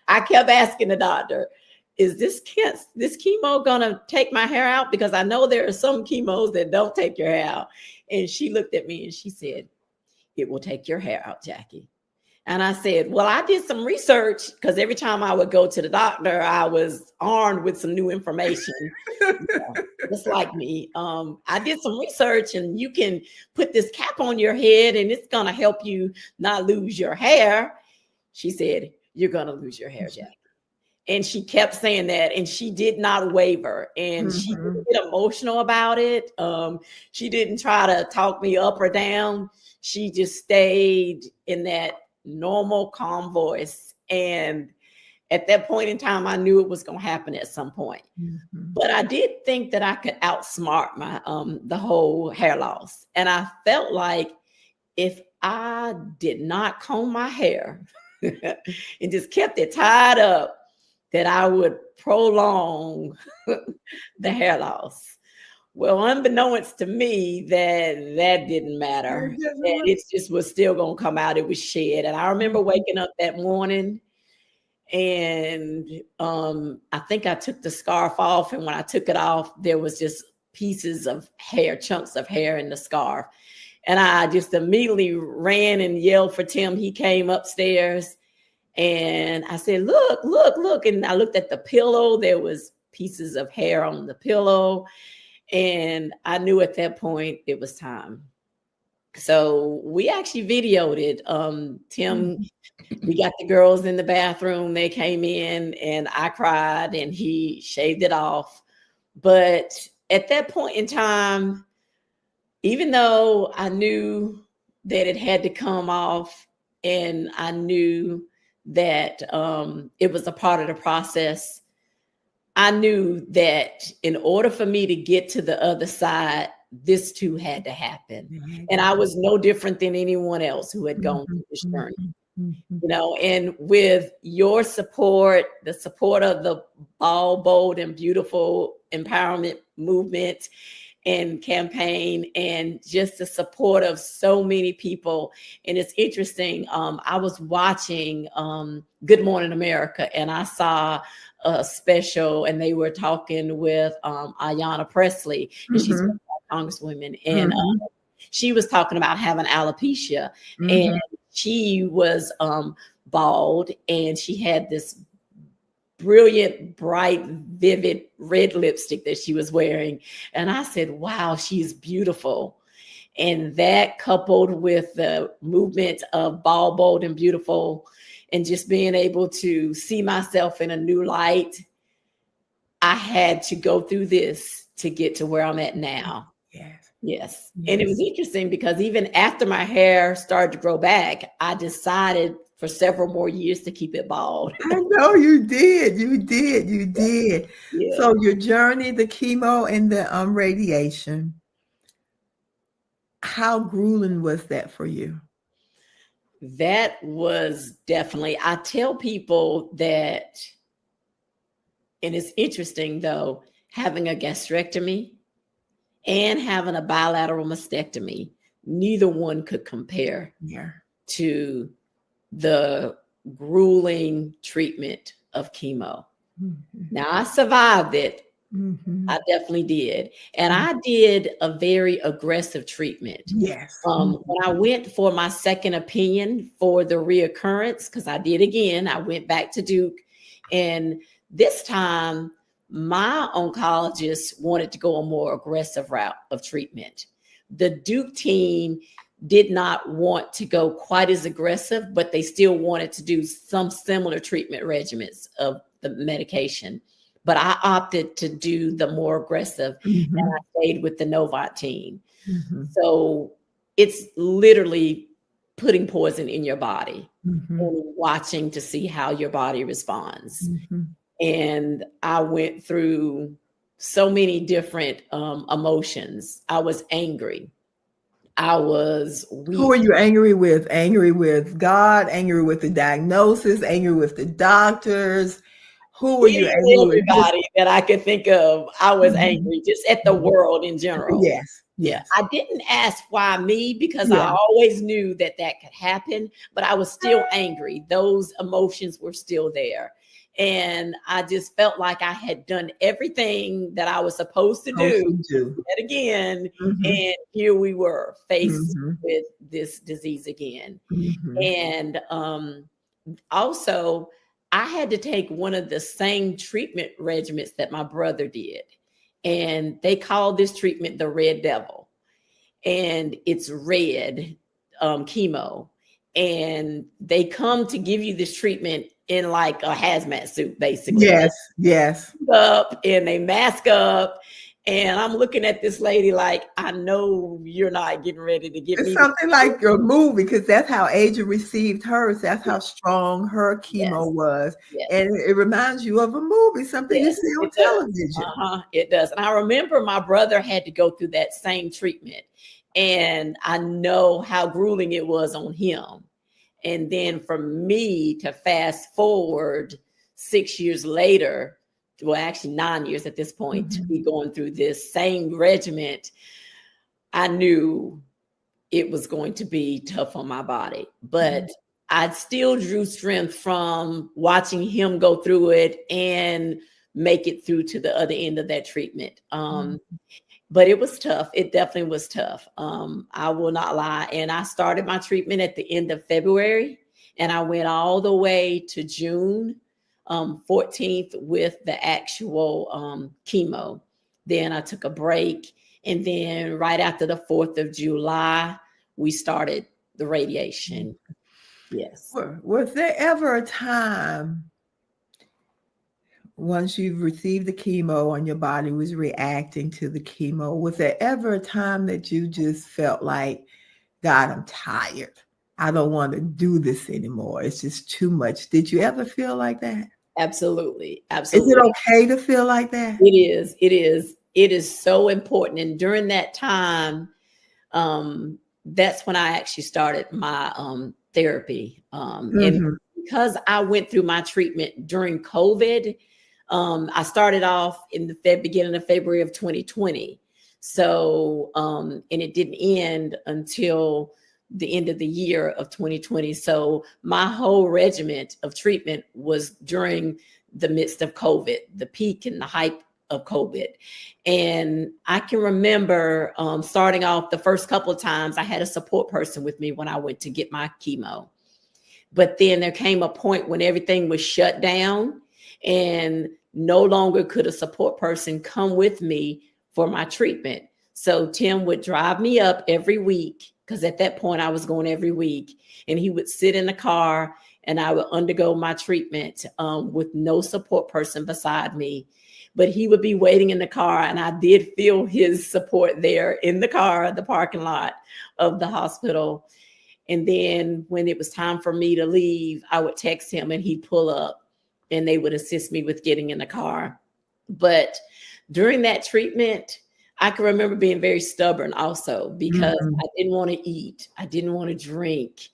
I kept asking the doctor, is this chemo gonna take my hair out? Because I know there are some chemos that don't take your hair out. And she looked at me and she said, it will take your hair out, Jackie. And I said, well, I did some research because every time I would go to the doctor, I was armed with some new information. Just like me. I did some research and you can put this cap on your head and it's going to help you not lose your hair. She said, you're going to lose your hair, Jackie. And she kept saying that, and she did not waver, and she didn't get emotional about it. She didn't try to talk me up or down. She just stayed in that normal, calm voice. And at that point in time, I knew it was going to happen at some point. But I did think that I could outsmart my the whole hair loss, and I felt like if I did not comb my hair and just kept it tied up, that I would prolong the hair loss. Well, unbeknownst to me, that didn't matter. And it just was still going to come out. It was shed. And I remember waking up that morning and I think I took the scarf off. And when I took it off, there was just pieces of hair, chunks of hair in the scarf. And I just immediately ran and yelled for Tim. He came upstairs. And I said, look, look, look. And I looked at the pillow. There was pieces of hair on the pillow. And I knew at that point it was time. So we actually videoed it. Tim, we got the girls in the bathroom. They came in and I cried and he shaved it off. But at that point in time, even though I knew that it had to come off and I knew that it was a part of the process, I knew that in order for me to get to the other side, this too had to happen. And I was no different than anyone else who had gone through this journey. You know, and with your support, the support of the Bald, Bold, and Beautiful empowerment movement and campaign, and just the support of so many people. And it's interesting. I was watching Good Morning America, and I saw a special, and they were talking with Ayanna Presley, and she's a congresswoman, and she was talking about having alopecia, and she was bald, and she had this brilliant, bright, vivid red lipstick that she was wearing. And I said, wow, she's beautiful. And that coupled with the movement of Bald, Bold, and Beautiful, and just being able to see myself in a new light, I had to go through this to get to where I'm at now. Yes. And it was interesting because even after my hair started to grow back, I decided for several more years to keep it bald. I know you did. You did. You did. Yeah. So your journey, the chemo and the radiation, how grueling was that for you? That was definitely, I tell people that, and it's interesting though, having a gastrectomy and having a bilateral mastectomy, neither one could compare to the grueling treatment of chemo. Now, I survived it. I definitely did. And I did a very aggressive treatment. When I went for my second opinion for the reoccurrence, because I did again, I went back to Duke. And this time, my oncologist wanted to go a more aggressive route of treatment. The Duke team did not want to go quite as aggressive, but they still wanted to do some similar treatment regimens of the medication. But I opted to do the more aggressive, and I stayed with the Novant team. So it's literally putting poison in your body and watching to see how your body responds. And I went through so many different emotions. I was angry. I was Who are weak. you angry with? Angry with God, angry with the diagnosis, angry with the doctors. Who were you Any and angry with? Just everybody that I could think of, I was mhm, angry just at the mhm. world in general. Yes, Yeah, yes. I didn't ask why me because I Yeah. always knew that that could happen, but I was still angry. Those emotions were still there. And I just felt like I had done everything that I was supposed to Supposed do to do. yet again. Mhm, And here we were faced mhm, with this disease again. mhm. And also, I had to take one of the same treatment regimens that my brother did. And they call this treatment the Red Devil. And it's red chemo. And they come to give you this treatment in like a hazmat suit, basically. They Yes, yes. up and they mask up. And I'm looking at this lady like, I know you're not getting ready to get It's me. something like your movie because that's how Aja received hers. That's how strong her Yes, chemo was. yes. And it reminds you of a movie, something you Yes, see on it does. television. It does. And I remember my brother had to go through that same treatment. And I know how grueling it was on him. And then for me to fast forward 6 years later, well, actually 9 years at this point, to Mhm, be going through this same regiment, I knew it was going to be tough on my body. mhm, But I still drew strength from watching him go through it and make it through to the other end of that treatment. mhm, But it was tough. It definitely was tough. I will not lie. And I started my treatment at the end of February, and I went all the way to June 14th with the actual chemo. Then I took a break. And then right after the 4th of July, we started the mhm. radiation. Yes. Was there ever a time once you've received the chemo and your body was reacting to the chemo, was there ever a time that you just felt like, God, I'm tired. I don't want to do this anymore. It's just too much. Did you ever feel like that? Absolutely. Is it Absolutely. okay to feel like that? It is. It is. It is so important. And during that time, that's when I actually started my therapy. And Mhm, because I went through my treatment during COVID, I started off in the beginning of February of 2020. So, and it didn't end until the end of the year of 2020. So my whole regiment of treatment was during the midst of COVID, the peak and the hype of COVID. And I can remember starting off the first couple of times, I had a support person with me when I went to get my chemo. But then there came a point when everything was shut down and no longer could a support person come with me for my treatment. So Tim would drive me up every week because at that point I was going every week, and he would sit in the car and I would undergo my treatment with no support person beside me. But he would be waiting in the car, and I did feel his support there in the car, the parking lot of the hospital. And then when it was time for me to leave, I would text him and he'd pull up and they would assist me with getting in the car. But during that treatment, I can remember being very stubborn also because mhm. I didn't want to eat, I didn't want to drink.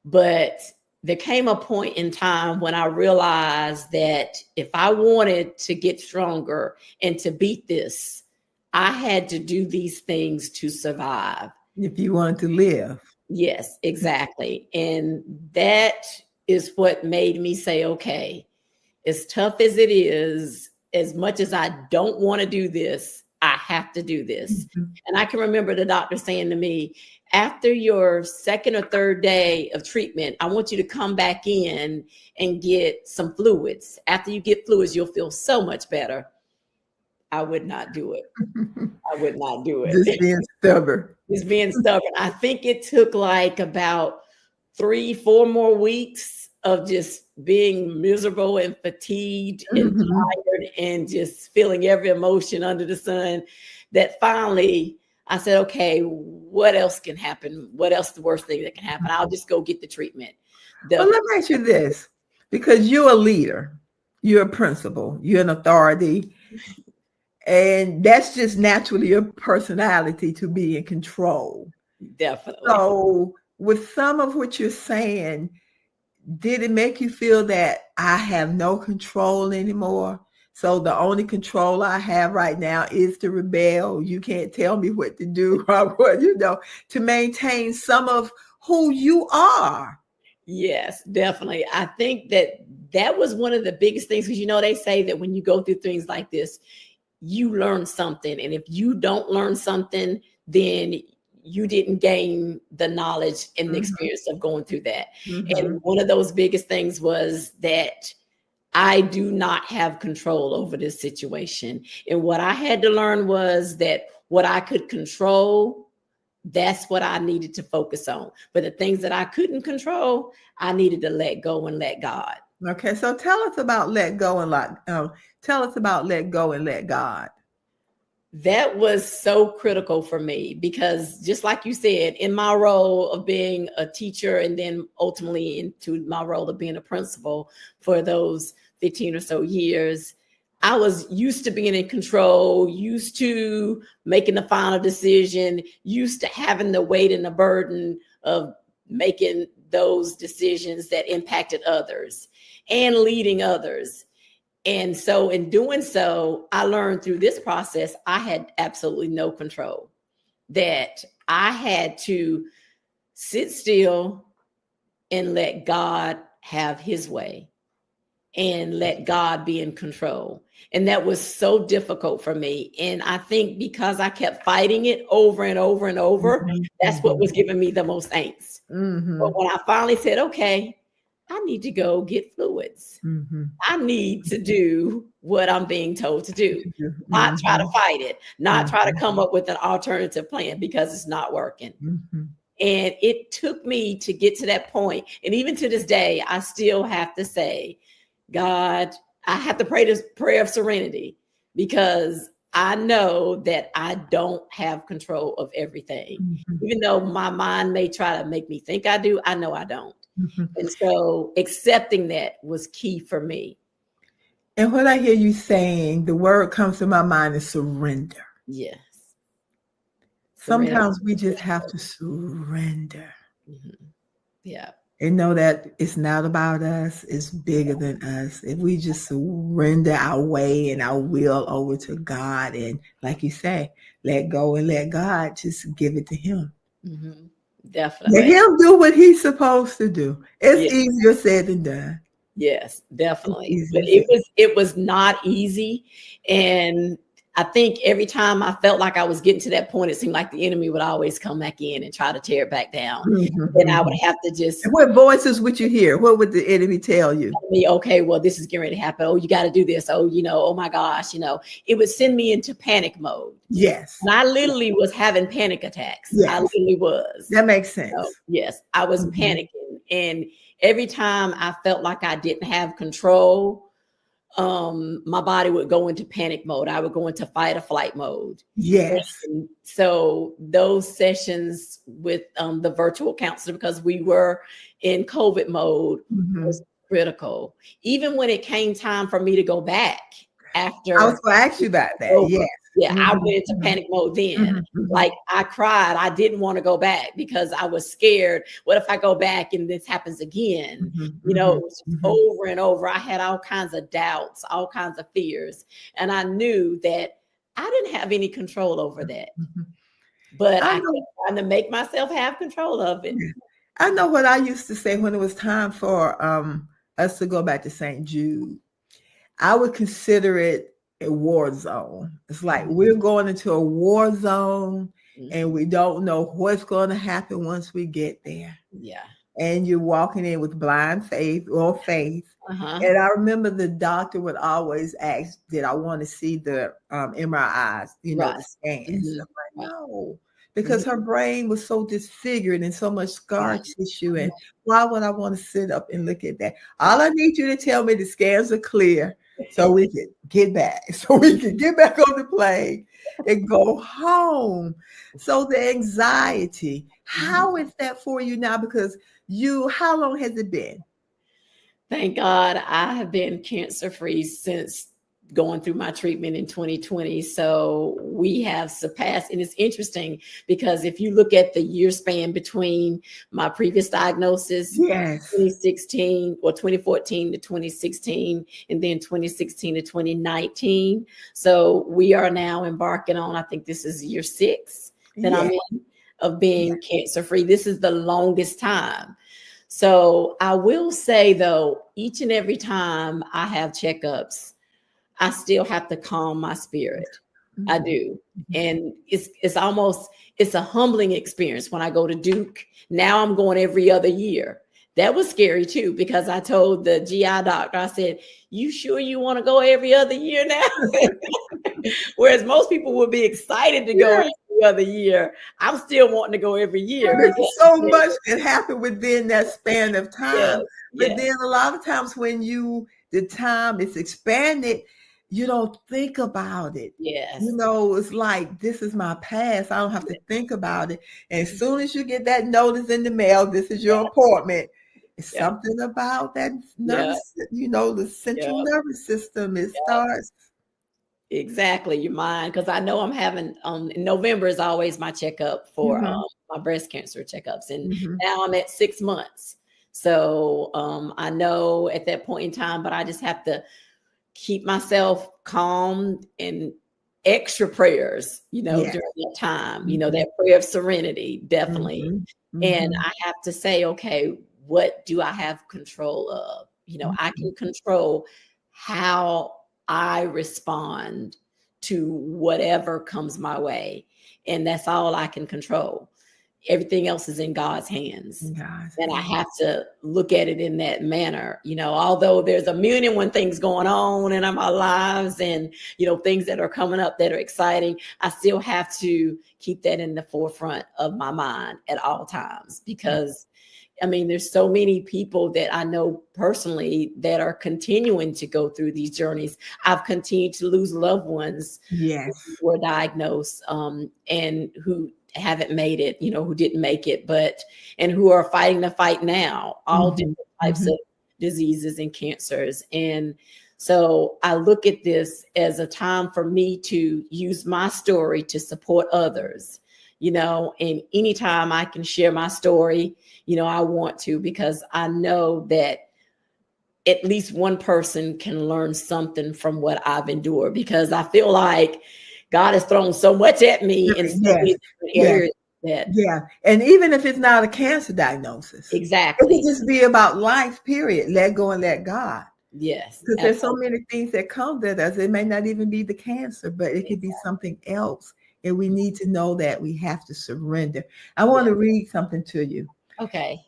But there came a point in time when I realized that if I wanted to get stronger and to beat this, I had to do these things to survive. If you wanted to live. Yes, exactly. And that is what made me say, okay, as tough as it is, as much as I don't want to do this, I have to do this. Mhm. And I can remember the doctor saying to me, after your second or third day of treatment, I want you to come back in and get some fluids. After you get fluids, you'll feel so much better. I would not do it. I would not do Just it. being stubborn. Just being stubborn. I think it took like about 3, 4 more weeks of just being miserable and fatigued and Mhm. tired and just feeling every emotion under the sun that finally I said, okay, what else can happen? What else the worst thing that can happen? I'll just go get the treatment. Well, The let me ask you this, because you're a leader, you're a principal, you're an authority, And that's just naturally your personality to be in control. Definitely. So with some of what you're saying, did it make you feel that I have no control anymore? So the only control I have right now is to rebel. You can't tell me what to do, or what, to maintain some of who you are. Yes, definitely. I think that was one of the biggest things, because they say that when you go through things like this, you learn something. And if you don't learn something, then you didn't gain the knowledge and the experience of going through that. And one of those biggest things was that I do not have control over this situation. And what I had to learn was that what I could control, that's what I needed to focus on. But the things that I couldn't control, I needed to let go and let God. Okay, so tell us about let go and let God. That was so critical for me, because just like you said, in my role of being a teacher and then ultimately into my role of being a principal for those 15 or so years, I was used to being in control, used to making the final decision, used to having the weight and the burden of making those decisions that impacted others and leading others. And so in doing so, I learned through this process, I had absolutely no control, that I had to sit still and let God have his way and let God be in control. And that was so difficult for me. And I think because I kept fighting it over and over and over, that's what was giving me the most angst. But when I finally said, okay, I need to go get fluids. I need to do what I'm being told to do, not try to fight it, not try to come up with an alternative plan because it's not working. And it took me to get to that point. And even to this day, I still have to say, God, I have to pray this prayer of serenity, because I know that I don't have control of everything. Even though my mind may try to make me think I do, I know I don't. And so accepting that was key for me. And what I hear you saying, the word comes to my mind is surrender. Yes. Sometimes we just have to surrender. Yeah. And know that it's not about us, it's bigger than us. If we just surrender our way and our will over to God, and like you say, let go and let God, just give it to him. Definitely. Let him do what he's supposed to do. It's easier said than done. Yes, definitely. But it was not easy. And I think every time I felt like I was getting to that point, it seemed like the enemy would always come back in and try to tear it back down. And I would have to just. And what voices would you hear? What would the enemy tell you? Okay, well, this is getting ready to happen. Oh, you got to do this. Oh, oh my gosh, it would send me into panic mode. Yes. And I literally was having panic attacks. Yes. I literally was. That makes sense. Yes, I was panicking. And every time I felt like I didn't have control, my body would go into panic mode. I would go into fight or flight mode. Yes. And so those sessions with the virtual counselor, because we were in COVID mode, was critical. Even when it came time for me to go back after. I was going to ask you about that. Yes. Yeah, I went into panic mode then. Like I cried. I didn't want to go back because I was scared. What if I go back and this happens again? It was over and over. I had all kinds of doubts, all kinds of fears. And I knew that I didn't have any control over that. But I kept trying to make myself have control of it. I know what I used to say when it was time for us to go back to St. Jude. I would consider it a war zone. It's like we're going into a war zone and we don't know what's going to happen once we get there. Yeah. And you're walking in with blind faith or faith. And I remember the doctor would always ask, did I want to see the MRIs, the scans? I'm like, no, because her brain was so disfigured and so much scar tissue. And why would I want to sit up and look at that? All I need you to tell me the scans are clear, so we can get back, on the plane and go home. So the anxiety, how is that for you now? Because how long has it been? Thank God I have been cancer-free since going through my treatment in 2020. So we have surpassed, and it's interesting because if you look at the year span between my previous diagnosis, Yes. 2016 or 2014 to 2016, and then 2016 to 2019. So we are now embarking on, I think this is year 6 that I'm in of being cancer free. This is the longest time. So I will say though, each and every time I have checkups, I still have to calm my spirit. Mm-hmm. I do. And it's a humbling experience when I go to Duke. Now I'm going every other year. That was scary too, because I told the GI doctor, I said, you sure you want to go every other year now? Whereas most people would be excited to go every other year. I'm still wanting to go every year. There's so much that happened within that span of time. But then a lot of times when the time is expanded, you don't think about it. Yes. You know, it's like, this is my past. I don't have to think about it. And as soon as you get that notice in the mail, this is your appointment. It's something about that nervous, the central nervous system. It starts. Exactly, your mind. Because I know I'm having, November is always my checkup for my breast cancer checkups. And now I'm at 6 months. So I know at that point in time, but I just have to keep myself calm and extra prayers, during that time, that prayer of serenity, definitely. And I have to say, okay, what do I have control of? I can control how I respond to whatever comes my way. And that's all I can control. Everything else is in God's hands. And I have to look at it in that manner, although there's a million and one things going on in our lives and, things that are coming up that are exciting. I still have to keep that in the forefront of my mind at all times, because there's so many people that I know personally that are continuing to go through these journeys. I've continued to lose loved ones who were diagnosed and who haven't made it, who didn't make it, and who are fighting the fight now, all different types of diseases and cancers. And so I look at this as a time for me to use my story to support others, and anytime I can share my story, I want to, because I know that at least one person can learn something from what I've endured, because I feel like God has thrown so much at me in so many different areas. And even if it's not a cancer diagnosis, exactly, it can just be about life, period. Let go and let God. Yes, because there's so many things that come with us. It may not even be the cancer, but it could be something else. And we need to know that we have to surrender. I want to read something to you. Okay.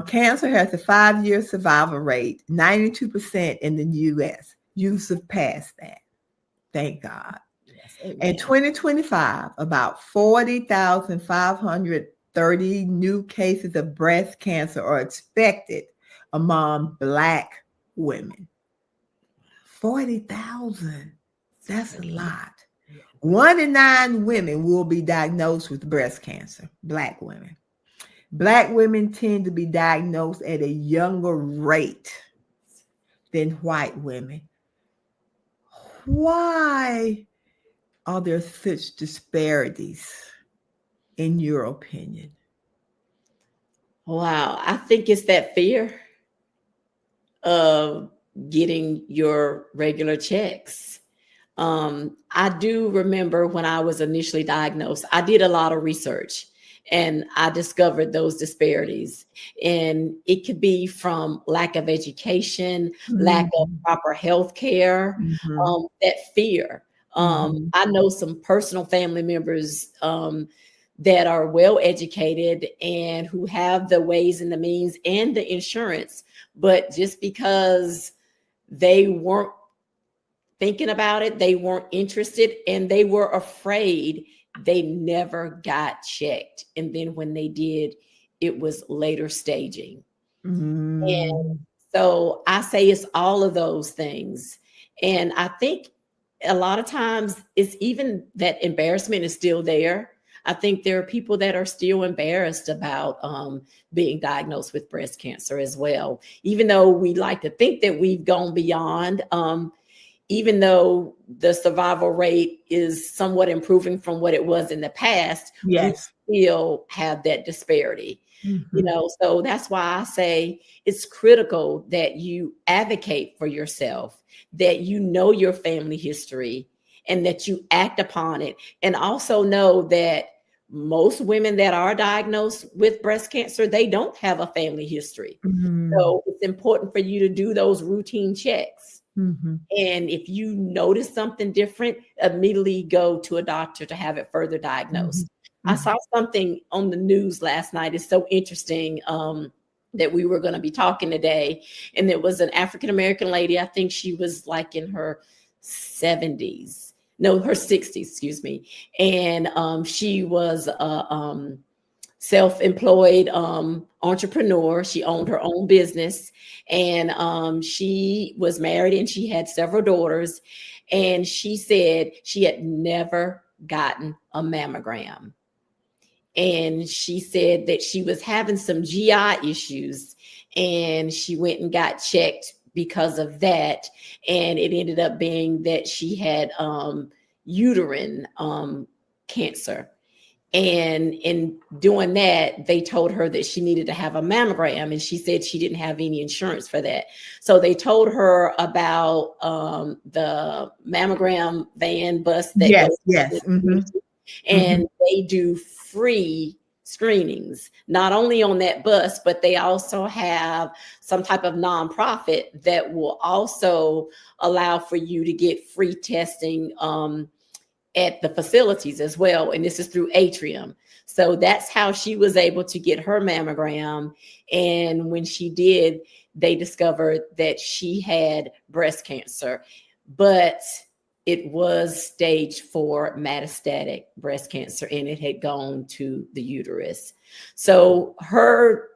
Cancer has a 5-year survival rate, 92% in the U.S. You surpassed that. Thank God. Yes, in 2025, about 40,530 new cases of breast cancer are expected among Black women. 40,000. That's a lot. 1 in 9 women will be diagnosed with breast cancer, Black women. Black women tend to be diagnosed at a younger rate than white women. Why are there such disparities, in your opinion? Wow, I think it's that fear of getting your regular checks. I do remember when I was initially diagnosed, I did a lot of research and I discovered those disparities. And it could be from lack of education, lack of proper health care, that fear. I know some personal family members that are well educated and who have the ways and the means and the insurance, but just because they weren't thinking about it, they weren't interested, and they were afraid, they never got checked. And then when they did, it was later staging. And so I say it's all of those things. And I think a lot of times it's even that embarrassment is still there. I think there are people that are still embarrassed about being diagnosed with breast cancer as well. Even though we like to think that we've gone beyond, even though the survival rate is somewhat improving from what it was in the past, we Yes. still have that disparity. Mhm. So that's why I say it's critical that you advocate for yourself, that you know your family history, and that you act upon it. And also know that most women that are diagnosed with breast cancer, they don't have a family history. Mhm. So it's important for you to do those routine checks. Mhm. And if you notice something different, immediately go to a doctor to have it further Mhm. diagnosed. I Mhm. saw something on the news last night. It's so interesting that we were going to be talking today. And it was an African American lady. I think she was like in her 70s. No, her 60s, excuse me. And she was self-employed entrepreneur. She owned her own business, and she was married and she had several daughters. And she said she had never gotten a mammogram. And she said that she was having some GI issues, and she went and got checked because of that. And it ended up being that she had uterine cancer. And in doing that, they told her that she needed to have a mammogram, and she said she didn't have any insurance for that. So they told her about the mammogram van bus that Yes, goes to the yes. Mhm. community, and Mhm. they do free screenings, not only on that bus, but they also have some type of nonprofit that will also allow for you to get free testing at the facilities as well. And this is through Atrium. So that's how she was able to get her mammogram. And when she did, they discovered that she had breast cancer, but it was stage 4 metastatic breast cancer, and it had gone to the uterus. So her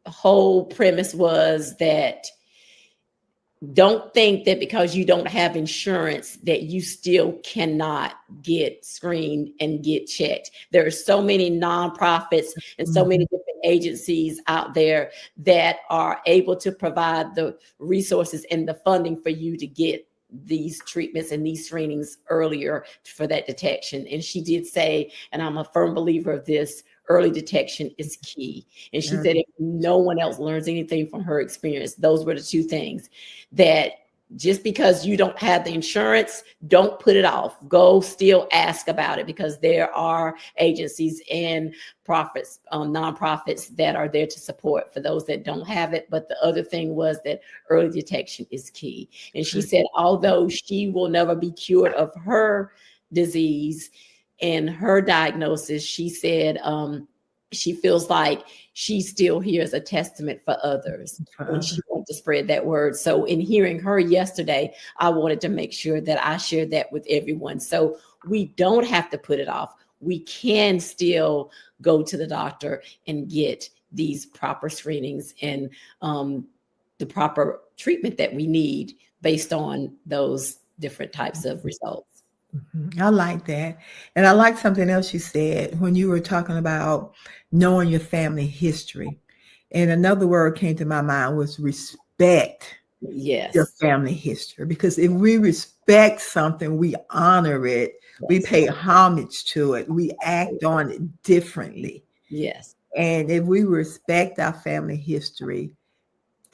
whole premise was that don't think that because you don't have insurance that you still cannot get screened and get checked. There are so many nonprofits and so many Mhm. different agencies out there that are able to provide the resources and the funding for you to get these treatments and these screenings earlier for that detection. And she did say, and I'm a firm believer of this, early detection is key. And she Yeah. said if no one else learns anything from her experience, those were the two things. That just because you don't have the insurance, don't put it off. Go still ask about it, because there are agencies and profits, nonprofits that are there to support for those that don't have it. But the other thing was that early detection is key. And she said, although she will never be cured of her disease and her diagnosis, she said she feels like she still hears a testament for others, For and she others. wants to spread that word. So in hearing her yesterday, I wanted to make sure that I shared that with everyone. So we don't have to put it off. We can still go to the doctor and get these proper screenings and the proper treatment that we need based on those different types of results. Mhm. I like that. And I like something else you said when you were talking about knowing your family history. And another word came to my mind was respect your Yes. family history. Because if we respect something, we honor it, we Yes. pay homage to it, we act on it differently. Yes. And if we respect our family history,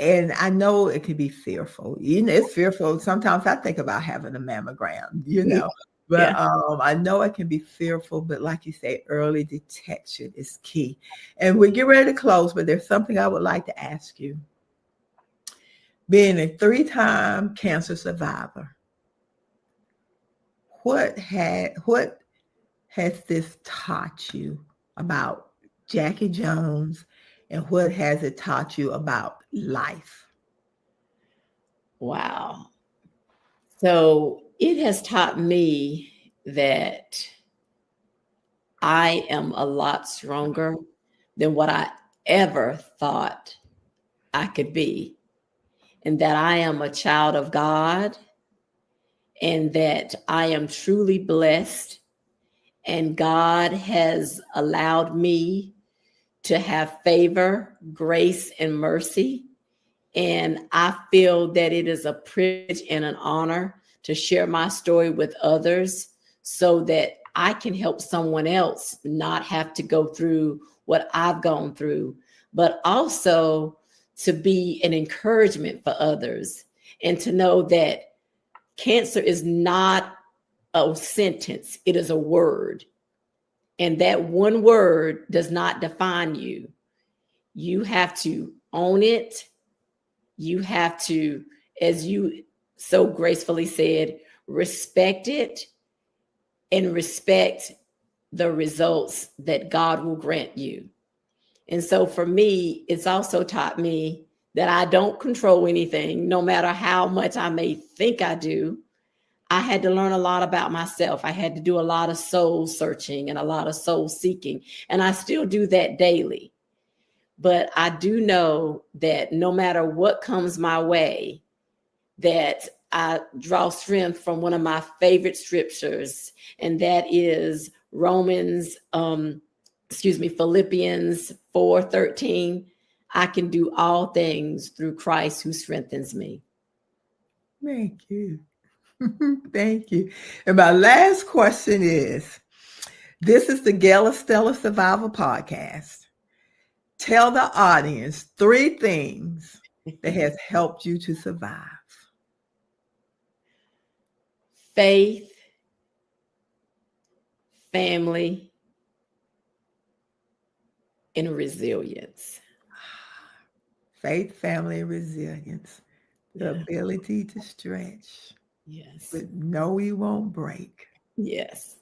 and I know it can be fearful. It's fearful. Sometimes I think about having a mammogram. But Yeah. I know it can be fearful, but like you say, early detection is key. And we get ready to close, but there's something I would like to ask you. Being a 3-time cancer survivor, what has this taught you about Jackie Jones, and what has it taught you about life? Wow. So it has taught me that I am a lot stronger than what I ever thought I could be, and that I am a child of God, and that I am truly blessed, and God has allowed me to have favor, grace, and mercy. And I feel that it is a privilege and an honor to share my story with others so that I can help someone else not have to go through what I've gone through, but also to be an encouragement for others and to know that cancer is not a sentence, it is a word. And that one word does not define you. You have to own it. You have to, as you so gracefully said, respect it and respect the results that God will grant you. And so for me, it's also taught me that I don't control anything, no matter how much I may think I do. I had to learn a lot about myself. I had to do a lot of soul searching and a lot of soul seeking. And I still do that daily. But I do know that no matter what comes my way, that I draw strength from one of my favorite scriptures, and that is Philippians 4:13. I can do all things through Christ who strengthens me. Thank you. Thank you. And my last question is, this is the Gala Stella Survivor Podcast. Tell the audience 3 things that has helped you to survive. Faith, family, and resilience. Faith, family, and resilience. The Yeah. ability to stretch. Yes. But no, we won't break. Yes.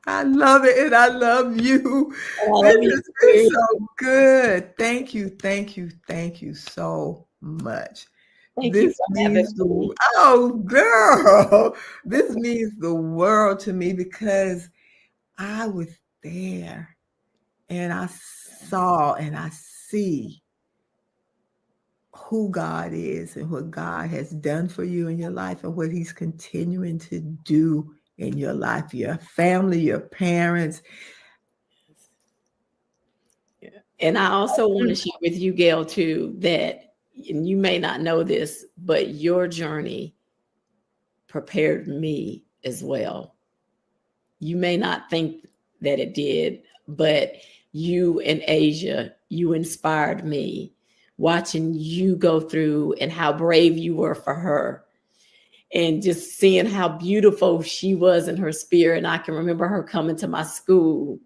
I love it, and I love you. Love This you has been too. so good. Thank you, thank you, thank you so much. Thank you This for having means me. girl, this means the world to me because I was there and I saw and I see who God is and what God has done for you in your life and what He's continuing to do in your life, your family, your parents. Yeah. And I also want to share with you, Gail, too, that, and you may not know this, but your journey prepared me as well. You may not think that it did, but you and Asia, you inspired me watching you go through and how brave you were for her and just seeing how beautiful she was in her spirit. And I can remember her coming to my school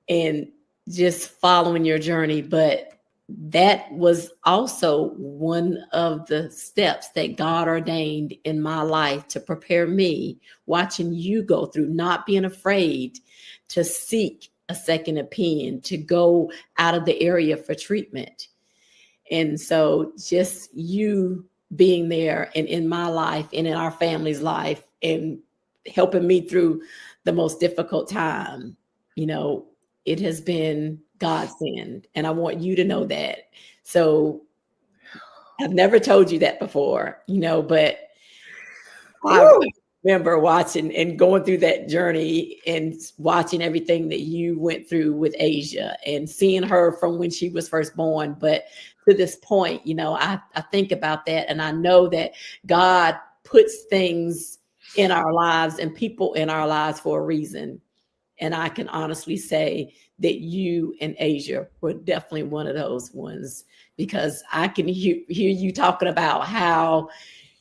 and just following your journey. But that was also one of the steps that God ordained in my life to prepare me, watching you go through, not being afraid to seek a second opinion, to go out of the area for treatment. And so just you being there and in my life and in our family's life and helping me through the most difficult time, it has been godsend. And I want you to know that. So I've never told you that before, but I remember watching and going through that journey and watching everything that you went through with Asia and seeing her from when she was first born. But to this point, I think about that and I know that God puts things in our lives and people in our lives for a reason. And I can honestly say that you and Asia were definitely one of those ones, because I can hear you talking about how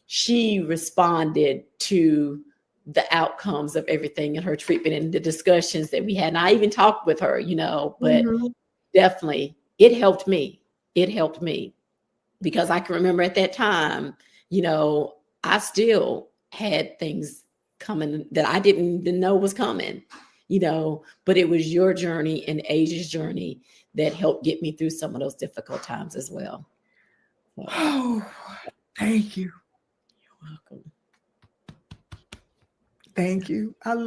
she responded to the outcomes of everything in her treatment and the discussions that we had. And I even talked with her, but definitely it helped me. It helped me because I can remember at that time, I still had things coming that I didn't even know was coming, but it was your journey and Asia's journey that helped get me through some of those difficult times as well. So, Oh, thank you. you're welcome. Thank you. I love